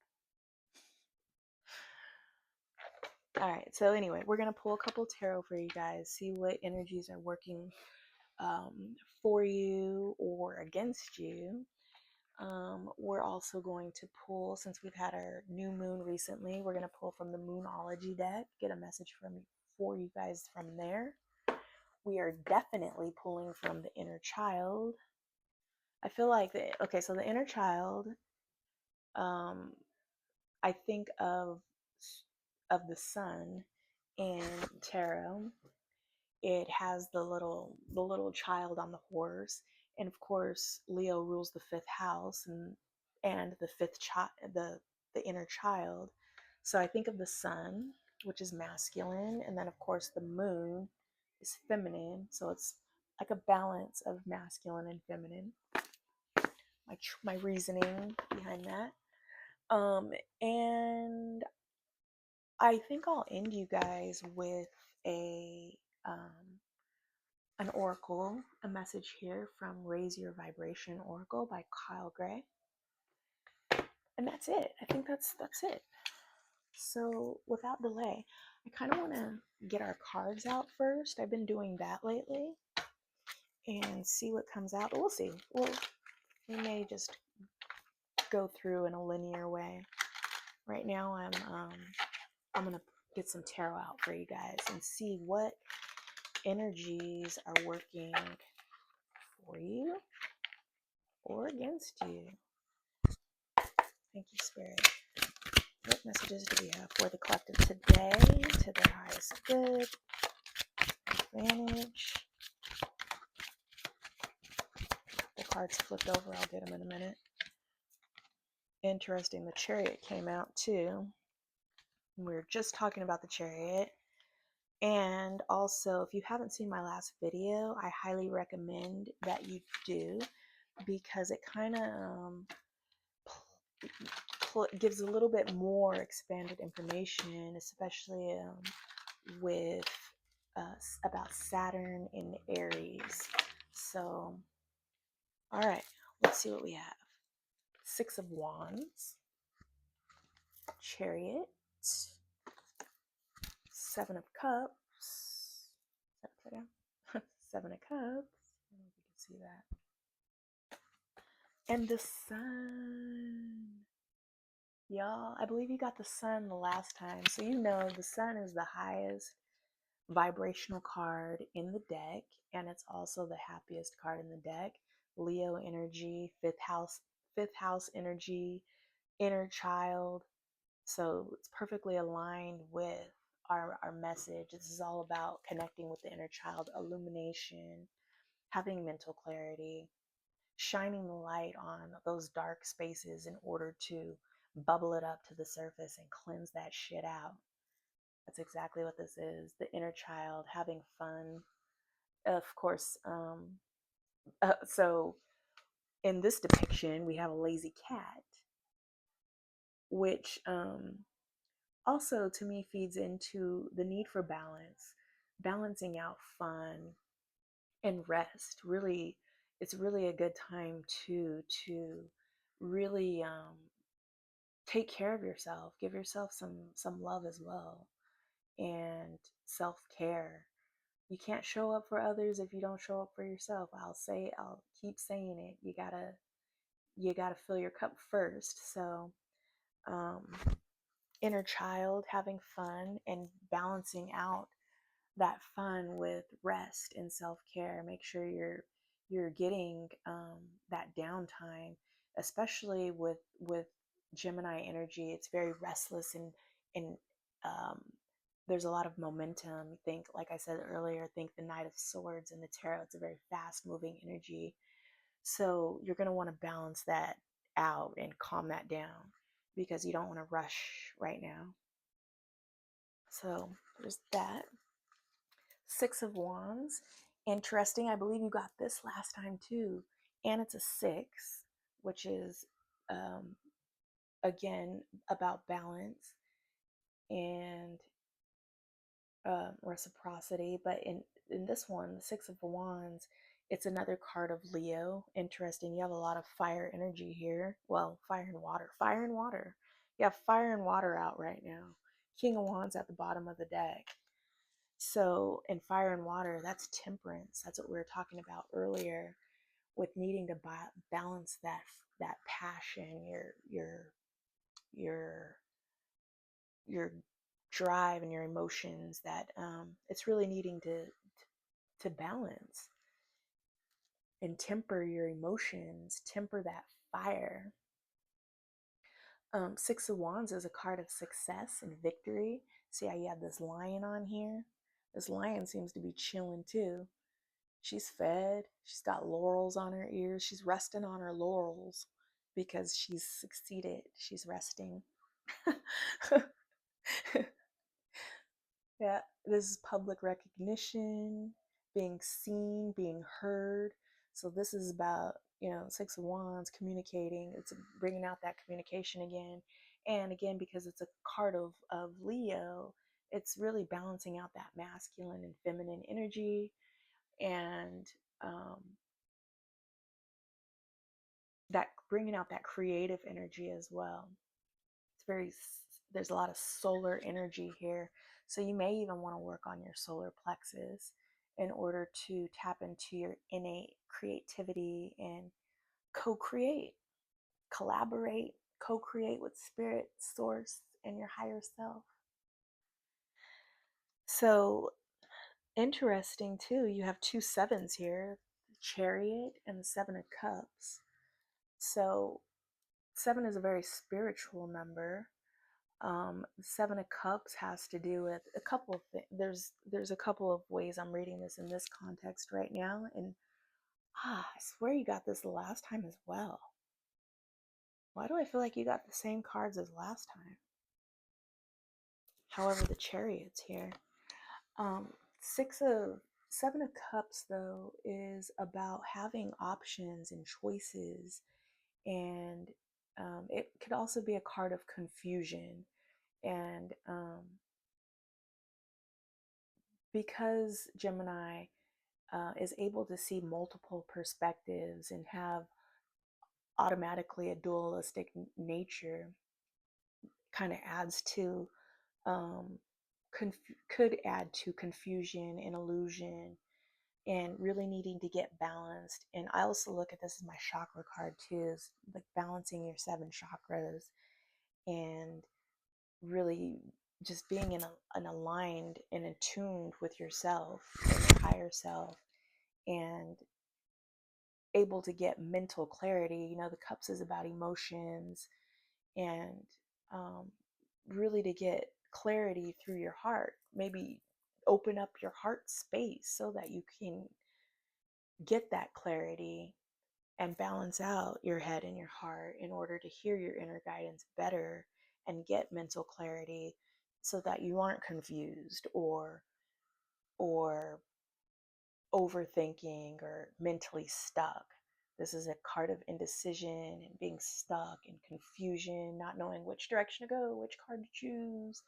All right, so anyway, we're going to pull a couple tarot for you guys, see what energies are working for you or against you. We're also going to pull, since we've had our new moon recently, we're going to pull from the Moonology deck, get a message for you guys from there. We are definitely pulling from the inner child. I feel like, okay, so the inner child, I think of the sun in tarot. It has the little child on the horse, and of course Leo rules the fifth house, and the fifth child, the inner child. So I think of the sun, which is masculine, and then of course the moon is feminine. So it's like a balance of masculine and feminine. my reasoning behind that. And I think I'll end you guys with a an oracle, a message here from Raise Your Vibration Oracle by Kyle Gray. And that's it. I think that's it. So without delay, I kind of want to get our cards out first. I've been doing that lately and see what comes out. But we'll see. We may just go through in a linear way. Right now, I'm gonna get some tarot out for you guys and see what energies are working for you or against you. Thank you, Spirit. What messages do we have for the collective today? To their highest good, advantage. The cards flipped over. I'll get them in a minute. Interesting. The Chariot came out too. We were just talking about the Chariot. And also, if you haven't seen my last video, I highly recommend that you do, because it kind of gives a little bit more expanded information, especially with about Saturn in Aries. So, all right, let's see what we have. Six of Wands, Chariot, Seven of Cups, Seven of Cups, I don't know if you can see that, and the Sun. Y'all, I believe you got the Sun the last time, so you know the Sun is the highest vibrational card in the deck, and it's also the happiest card in the deck. Leo energy, fifth house energy, inner child. So it's perfectly aligned with our message. This is all about connecting with the inner child, illumination, having mental clarity, shining the light on those dark spaces in order to bubble it up to the surface and cleanse that shit out. That's exactly what this is. The inner child having fun. Of course, so in this depiction, we have a lazy cat, which also to me feeds into the need for balance, balancing out fun and rest. Really, it's really a good time to really take care of yourself, give yourself some love as well, and self-care. You can't show up for others if you don't show up for yourself. I'll keep saying it. You gotta fill your cup first. So inner child, having fun and balancing out that fun with rest and self-care. Make sure you're getting that downtime, especially with Gemini energy. It's very restless and um, there's a lot of momentum. Think, like I said earlier, think the Knight of Swords in the tarot. It's a very fast moving energy. So you're going to want to balance that out and calm that down, because you don't want to rush right now. So there's that. Six of Wands. Interesting. I believe you got this last time too. And it's a six, which is, again, about balance and reciprocity. But in this one, the Six of Wands, it's another card of Leo. Interesting. You have a lot of fire energy here. Well, fire and water. Fire and water. You have fire and water out right now. King of Wands at the bottom of the deck. So, in fire and water, that's temperance. That's what we were talking about earlier, with needing to balance that passion, your your drive and your emotions. That it's really needing to balance and temper your emotions, temper that fire. Six of Wands is a card of success and victory. See how you have this lion on here? This lion seems to be chilling too. She's fed. She's got laurels on her ears. She's resting on her laurels because she's succeeded. She's resting. Yeah, this is public recognition, being seen, being heard. So this is about Six of Wands, communicating. It's bringing out that communication again. And again, because it's a card of Leo, it's really balancing out that masculine and feminine energy, and that bringing out that creative energy as well. There's a lot of solar energy here. So you may even want to work on your solar plexus in order to tap into your innate creativity and co-create, collaborate, co-create with spirit, source, and your higher self. So interesting too, you have two sevens here, the Chariot and the Seven of Cups. So 7 is a very spiritual number. Seven of Cups has to do with a couple of things. There's a couple of ways I'm reading this in this context right now, and I swear you got this the last time as well. Why do I feel like you got the same cards as last time? However, the Chariot's here. Um, six of Seven of Cups though is about having options and choices, and it could also be a card of confusion. And because Gemini is able to see multiple perspectives and have automatically a dualistic nature, kind of adds to could add to confusion and illusion, and really needing to get balanced. And I also look at this as my chakra card too, is like balancing your 7 chakras and really just being an aligned and attuned with yourself and your higher self, and able to get mental clarity. The cups is about emotions, and um, really to get clarity through your heart. Maybe open up your heart space so that you can get that clarity and balance out your head and your heart in order to hear your inner guidance better and get mental clarity, so that you aren't confused or overthinking or mentally stuck. This is a card of indecision and being stuck and confusion, not knowing which direction to go, which card to choose.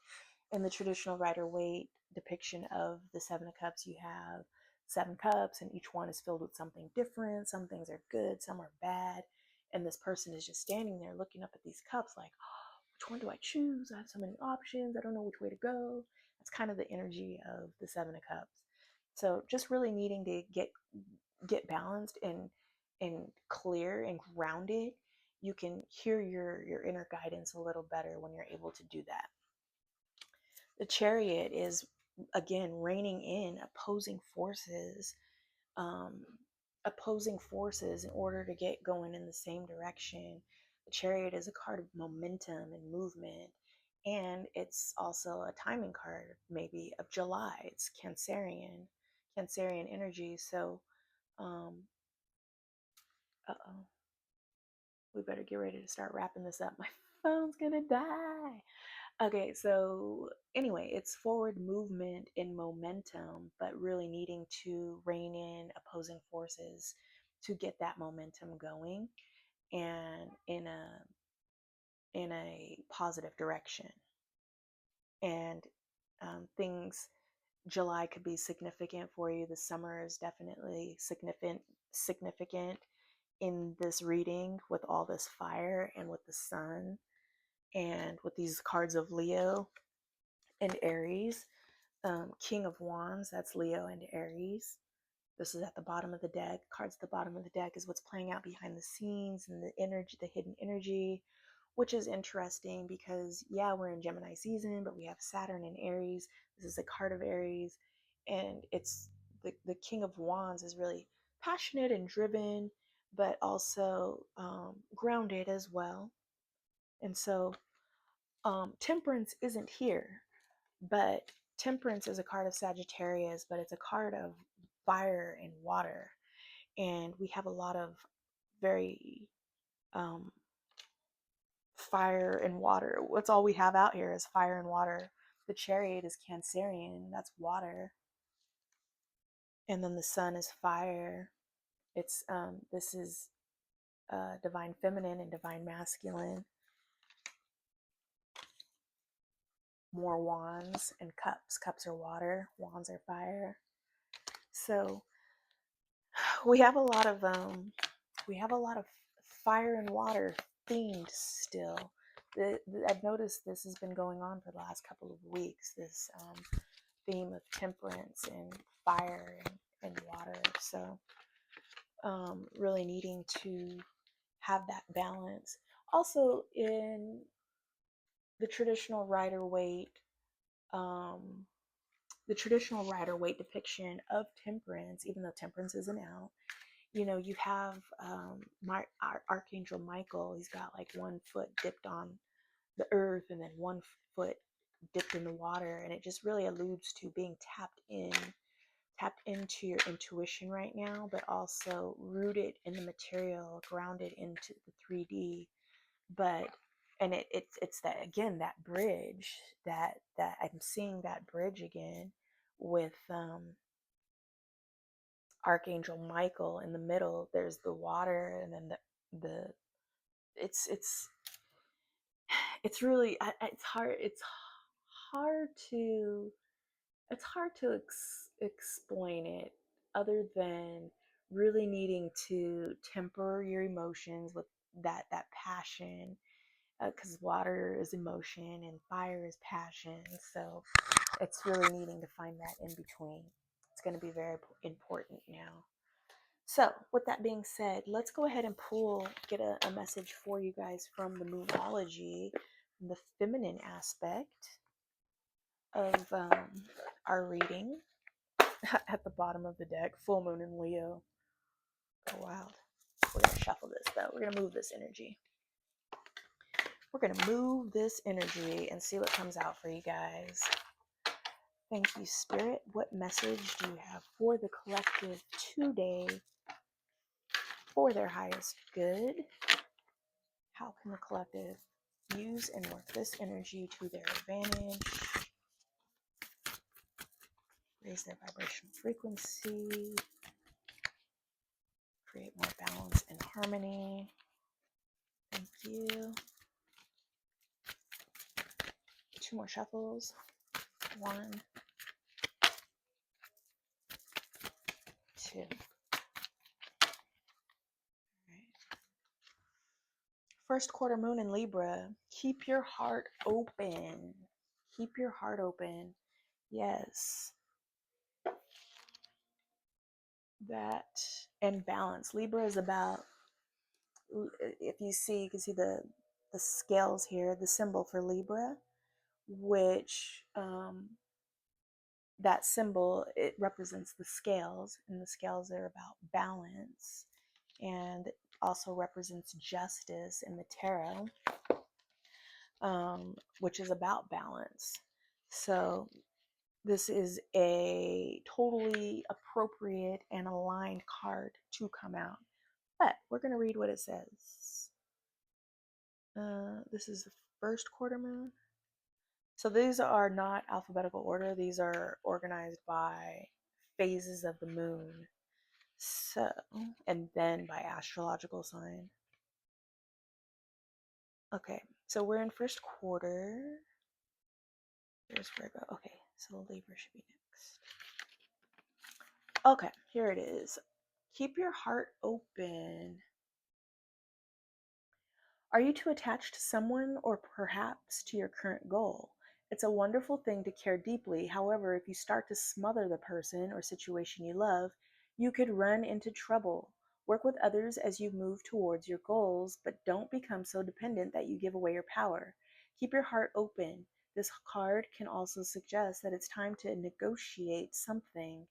In the traditional Rider-Waite depiction of the Seven of Cups, you have 7 cups, and each one is filled with something different. Some things are good, some are bad. And this person is just standing there looking up at these cups like, oh, which one do I choose? I have so many options. I don't know which way to go. That's kind of the energy of the 7 of Cups. So just really needing to get balanced and clear and grounded. You can hear your inner guidance a little better when you're able to do that. The Chariot is, again, reining in um, opposing forces in order to get going in the same direction. The Chariot is a card of momentum and movement, and it's also a timing card, maybe of July. It's Cancerian energy. So, uh-oh, we better get ready to start wrapping this up. My phone's gonna die. Okay, so anyway, it's forward movement and momentum, but really needing to rein in opposing forces to get that momentum going and in a positive direction. And things July could be significant for you. The summer is definitely significant in this reading, with all this fire and with the sun and with these cards of Leo and Aries. King of Wands, that's Leo and Aries. This is at the bottom of the deck. Cards at the bottom of the deck is what's playing out behind the scenes and the energy, the hidden energy, which is interesting because, yeah, we're in Gemini season, but we have Saturn in Aries. This is a card of Aries, and it's the King of Wands is really passionate and driven, but also grounded as well. And so Temperance isn't here, but Temperance is a card of Sagittarius, but it's a card of fire and water. And we have a lot of very um, fire and water. What's all we have out here is fire and water. The Chariot is Cancerian, that's water. And then the sun is fire. This is divine feminine and divine masculine. More wands and cups. Cups are water, wands are fire. So we have a lot of fire and water themed still. I've noticed this has been going on for the last couple of weeks. This theme of temperance and fire and water. So really needing to have that balance. Also in the traditional Rider-Waite, depiction of temperance, even though temperance isn't out, you have Archangel Michael. He's got like one foot dipped on the earth and then one foot dipped in the water, and it just really alludes to being tapped into your intuition right now, but also rooted in the material, grounded into the 3D. But and it's that, again, that bridge, that I'm seeing that bridge again with Archangel Michael in the middle. There's the water, and then the it's it's really hard to explain it, other than really needing to temper your emotions with that passion, because water is emotion and fire is passion. So it's really needing to find that in between. It's going to be very important now. So with that being said, let's go ahead and get a message for you guys from the Moonology, the feminine aspect of our reading. At the bottom of the deck, full moon in Leo. Oh, wow. We're going to shuffle this, though. We're going to move this energy. We're going to move this energy and see what comes out for you guys. Thank you, Spirit. What message do you have for the collective today for their highest good? How can the collective use and work this energy to their advantage? Raise their vibrational frequency. Create more balance and harmony. Thank you. 2 more shuffles. 1, 2. Right. First quarter moon in Libra. Keep your heart open. Keep your heart open. Yes. That and balance. Libra is about, if you can see the scales here, the symbol for Libra, which that symbol, it represents the scales, and the scales are about balance, and also represents justice in the tarot, which is about balance. So this is a totally appropriate and aligned card to come out. But we're going to read what it says. This is the first quarter moon. So these are not alphabetical order. These are organized by phases of the moon. So, and then by astrological sign. Okay, so we're in first quarter. There's Virgo. Okay, so Libra should be next. Okay, here it is. Keep your heart open. Are you too attached to someone, or perhaps to your current goal? It's a wonderful thing to care deeply. However, if you start to smother the person or situation you love, you could run into trouble. Work with others as you move towards your goals, but don't become so dependent that you give away your power. Keep your heart open. This card can also suggest that it's time to negotiate something,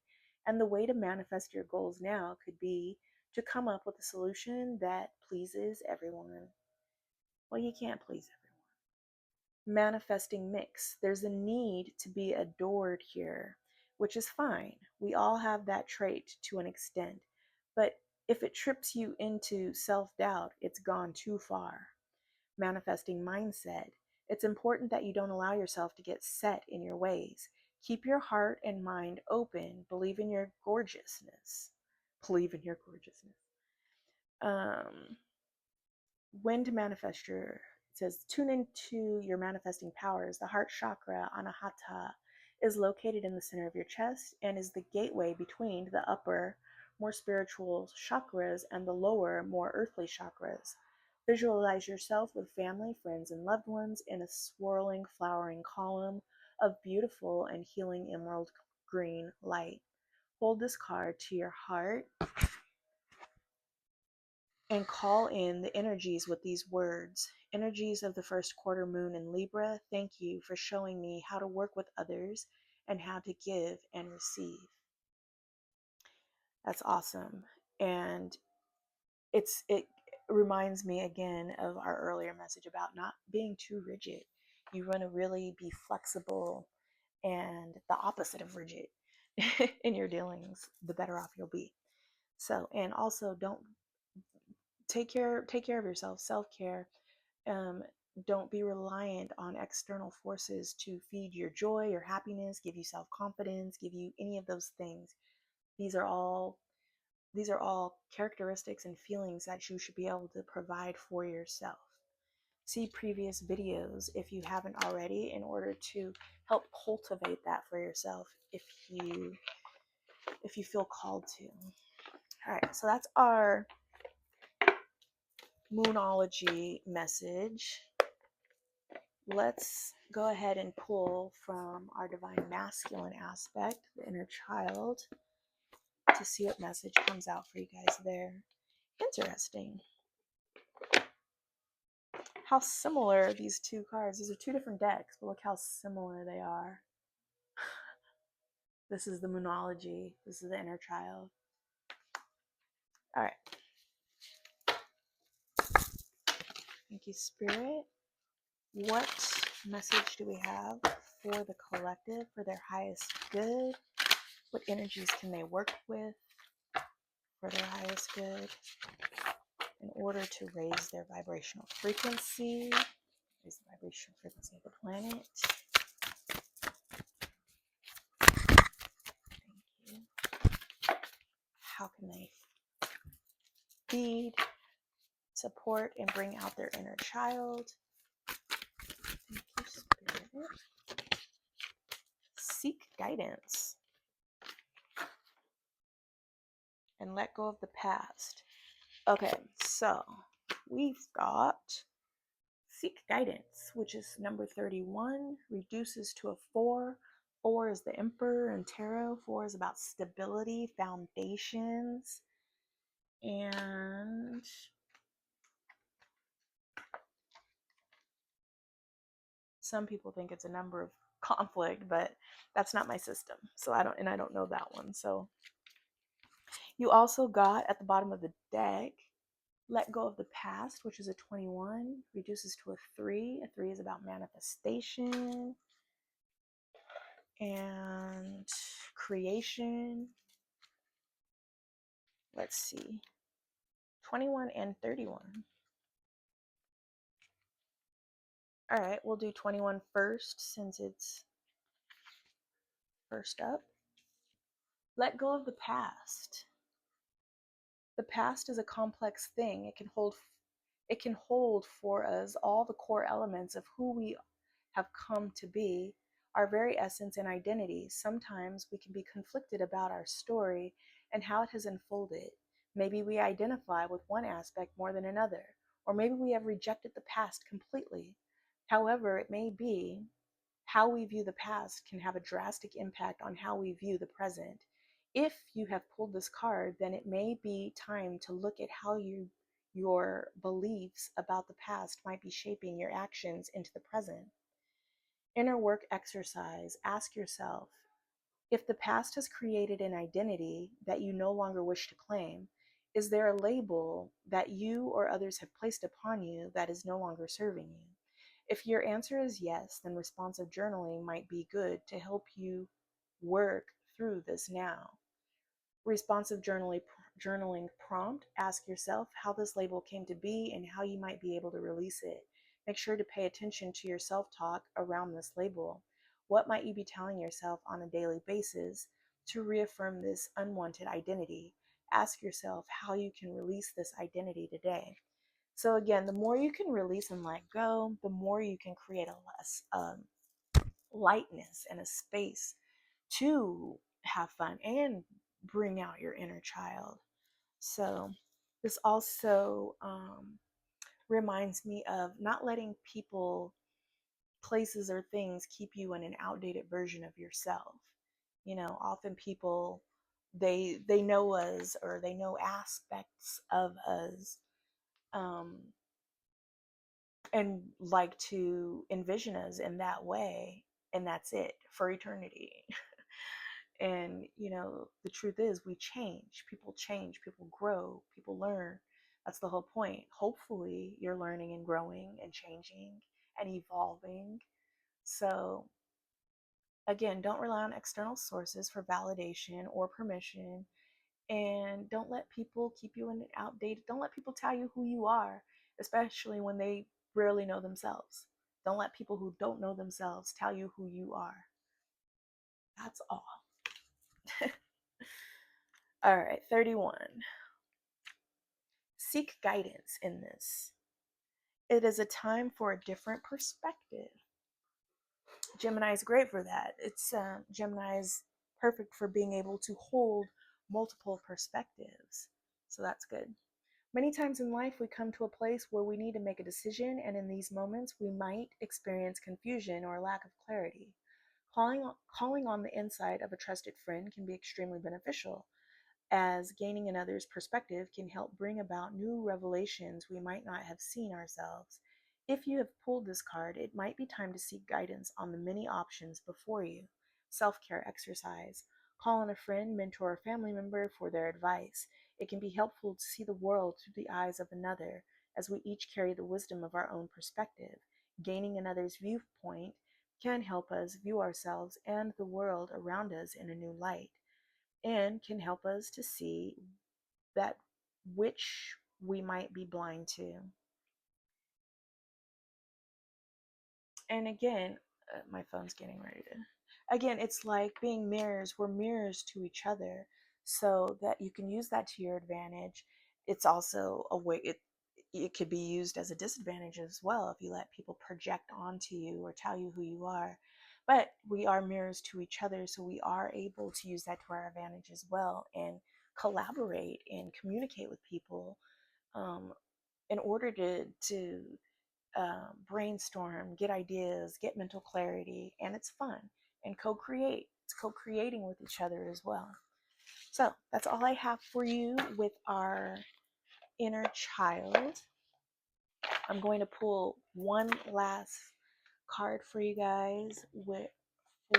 and the way to manifest your goals now could be to come up with a solution that pleases everyone. Well, you can't please everyone. Manifesting mix. There's a need to be adored here, which is fine. We all have that trait to an extent. But if it trips you into self-doubt, it's gone too far. Manifesting mindset. It's important that you don't allow yourself to get set in your ways. Keep your heart and mind open. Believe in your gorgeousness. Believe in your gorgeousness. When to manifest your, it says, tune into your manifesting powers. The heart chakra, anahata, is located in the center of your chest and is the gateway between the upper, more spiritual chakras and the lower, more earthly chakras. Visualize yourself with family, friends, and loved ones in a swirling, flowering column of beautiful and healing emerald green light. Hold this card to your heart and call in the energies with these words. Energies of the first quarter moon in Libra, thank you for showing me how to work with others and how to give and receive. That's awesome. And it reminds me again of our earlier message about not being too rigid. You want to really be flexible and the opposite of rigid in your dealings, the better off you'll be. So, and also don't take care of yourself, self-care. um, don't be reliant on external forces to feed your joy, your happiness, give you self-confidence, give you any of those things. these are all these are all characteristics and feelings that you should be able to provide for yourself. See previous videos if you haven't already, in order to help cultivate that for yourself if you feel called to. All right, so that's our Moonology message. Let's go ahead and pull from our divine masculine aspect, the inner child, to see what message comes out for you guys there. Interesting how similar these two cards. These are two different decks, but look how similar they are. This is the Moonology. This is the inner child. All right. Thank you, Spirit. What message do we have for the collective, for their highest good? What energies can they work with for their highest good in order to raise their vibrational frequency, raise the vibrational frequency of the planet? Thank you. How can they feed, support, and bring out their inner child? Thank you, Spirit. Seek guidance and let go of the past. Okay, so we've got seek guidance, which is number 31, reduces to a 4. 4 is the Emperor in tarot. 4 is about stability, foundations, and some people think it's a number of conflict, but that's not my system. So I don't know that one. So you also got at the bottom of the deck, let go of the past, which is a 21, reduces to a 3. A 3 is about manifestation and creation. Let's see, 21 and 31. All right, we'll do 21 first since it's first up. Let go of the past. The past is a complex thing. It can hold for us all the core elements of who we have come to be, our very essence and identity. Sometimes we can be conflicted about our story and how it has unfolded. Maybe we identify with one aspect more than another, or maybe we have rejected the past completely. However it may be, how we view the past can have a drastic impact on how we view the present. If you have pulled this card, then it may be time to look at how your beliefs about the past might be shaping your actions into the present. Inner work exercise. Ask yourself, if the past has created an identity that you no longer wish to claim, is there a label that you or others have placed upon you that is no longer serving you? If your answer is yes, then responsive journaling might be good to help you work through this now. Responsive journaling prompt. Ask yourself how this label came to be and how you might be able to release it. Make sure to pay attention to your self-talk around this label. What might you be telling yourself on a daily basis to reaffirm this unwanted identity? Ask yourself how you can release this identity today. So again, the more you can release and let go, the more you can create a less lightness and a space to have fun and bring out your inner child. So this also reminds me of not letting people, places, or things keep you in an outdated version of yourself. You know, often people, they know us, or they know aspects of us, um, and like to envision us in that way, and that's it for eternity. And you know, the truth is, we change, people grow, people learn. That's the whole point. Hopefully you're learning and growing and changing and evolving. So again, don't rely on external sources for validation or permission, and don't let people keep you in an outdated, don't let people tell you who you are, especially when they rarely know themselves. Don't let people who don't know themselves tell you who you are. That's all. All right, 31. Seek guidance in this. It is a time for a different perspective. Gemini is great for that. It's Gemini is perfect for being able to hold multiple perspectives. So that's good. Many times in life, we come to a place where we need to make a decision, and in these moments, we might experience confusion or lack of clarity. Calling on the insight of a trusted friend can be extremely beneficial, as gaining another's perspective can help bring about new revelations we might not have seen ourselves. If you have pulled this card, it might be time to seek guidance on the many options before you. Self care exercise. Call on a friend, mentor, or family member for their advice. It can be helpful to see the world through the eyes of another, as we each carry the wisdom of our own perspective. Gaining another's viewpoint can help us view ourselves and the world around us in a new light, and can help us to see that which we might be blind to. And again, my phone's getting ready to. Again, it's like being mirrors. We're mirrors to each other, so that you can use that to your advantage. It's also a way, it could be used as a disadvantage as well if you let people project onto you or tell you who you are. But we are mirrors to each other, so we are able to use that to our advantage as well, and collaborate and communicate with people, um, in order to brainstorm, get ideas, get mental clarity, and it's fun. And co-create. It's co-creating with each other as well. So that's all I have for you with our inner child. I'm going to pull one last card for you guys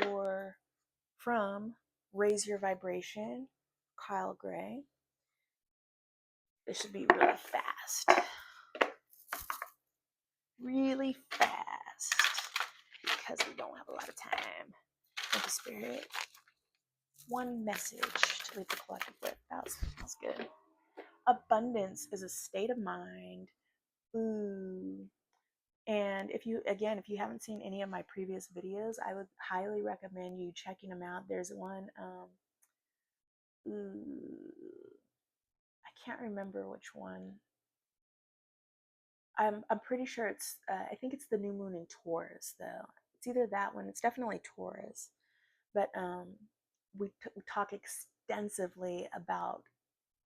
for from Raise Your Vibration, Kyle Gray. This should be really fast. Really fast, because we don't have a lot of time. Thank you, Spirit. One message to leave the collective with. That smells good. Abundance is a state of mind. Ooh. And if you haven't seen any of my previous videos, I would highly recommend you checking them out. There's one, I can't remember which one. I'm pretty sure it's, I think it's the new moon in Taurus, though. It's either that one, it's definitely Taurus. But we talk extensively about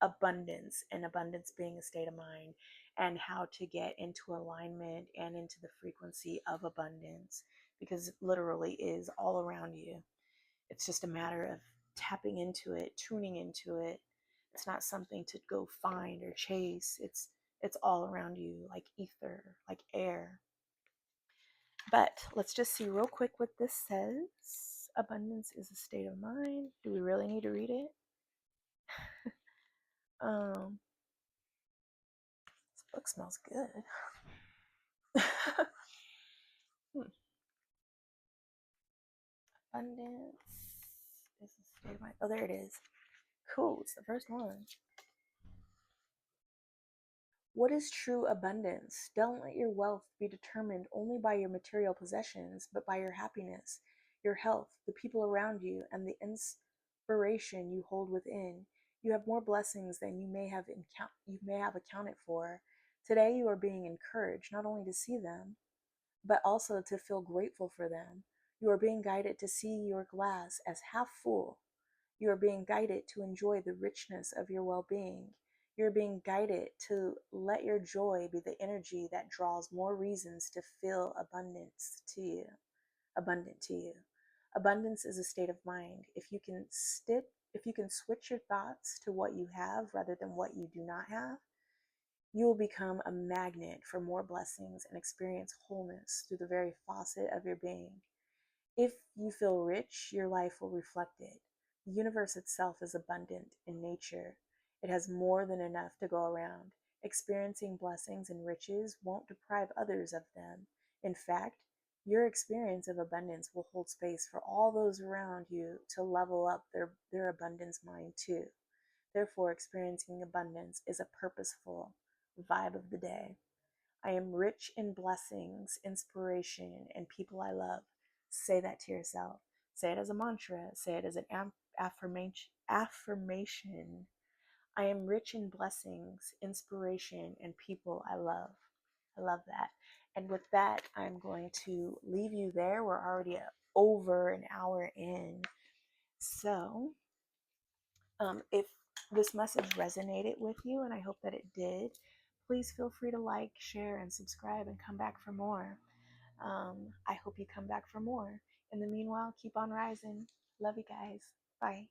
abundance, and abundance being a state of mind, and how to get into alignment and into the frequency of abundance, because it literally is all around you. It's just a matter of tapping into it, tuning into it. It's not something to go find or chase. It's all around you, like ether, like air. But let's just see real quick what this says. Abundance is a state of mind. Do we really need to read it? um this book smells good. Abundance is a state of mind. Oh, there it is. Cool, it's the first one. What is true abundance? Don't let your wealth be determined only by your material possessions, but by your happiness, your health, the people around you, and the inspiration you hold within. You have more blessings than you may have accounted for, Today, you are being encouraged not only to see them, but also to feel grateful for them. You are being guided to see your glass as half full. You are being guided to enjoy the richness of your well being. You're being guided to let your joy be the energy that draws more reasons to feel abundant to you. Abundance is a state of mind. If you can switch your thoughts to what you have rather than what you do not have, you will become a magnet for more blessings and experience wholeness through the very faucet of your being. If you feel rich, your life will reflect it. The universe itself is abundant in nature. It has more than enough to go around. Experiencing blessings and riches won't deprive others of them. In fact, your experience of abundance will hold space for all those around you to level up their abundance mind too. Therefore, experiencing abundance is a purposeful vibe of the day. I am rich in blessings, inspiration, and people I love. Say that to yourself. Say it as a mantra. Say it as an affirmation. I am rich in blessings, inspiration, and people I love. I love that. And with that, I'm going to leave you there. We're already over an hour in. So, if this message resonated with you, and I hope that it did, please feel free to like, share, and subscribe and come back for more. I hope you come back for more. In the meanwhile, keep on rising. Love you guys. Bye.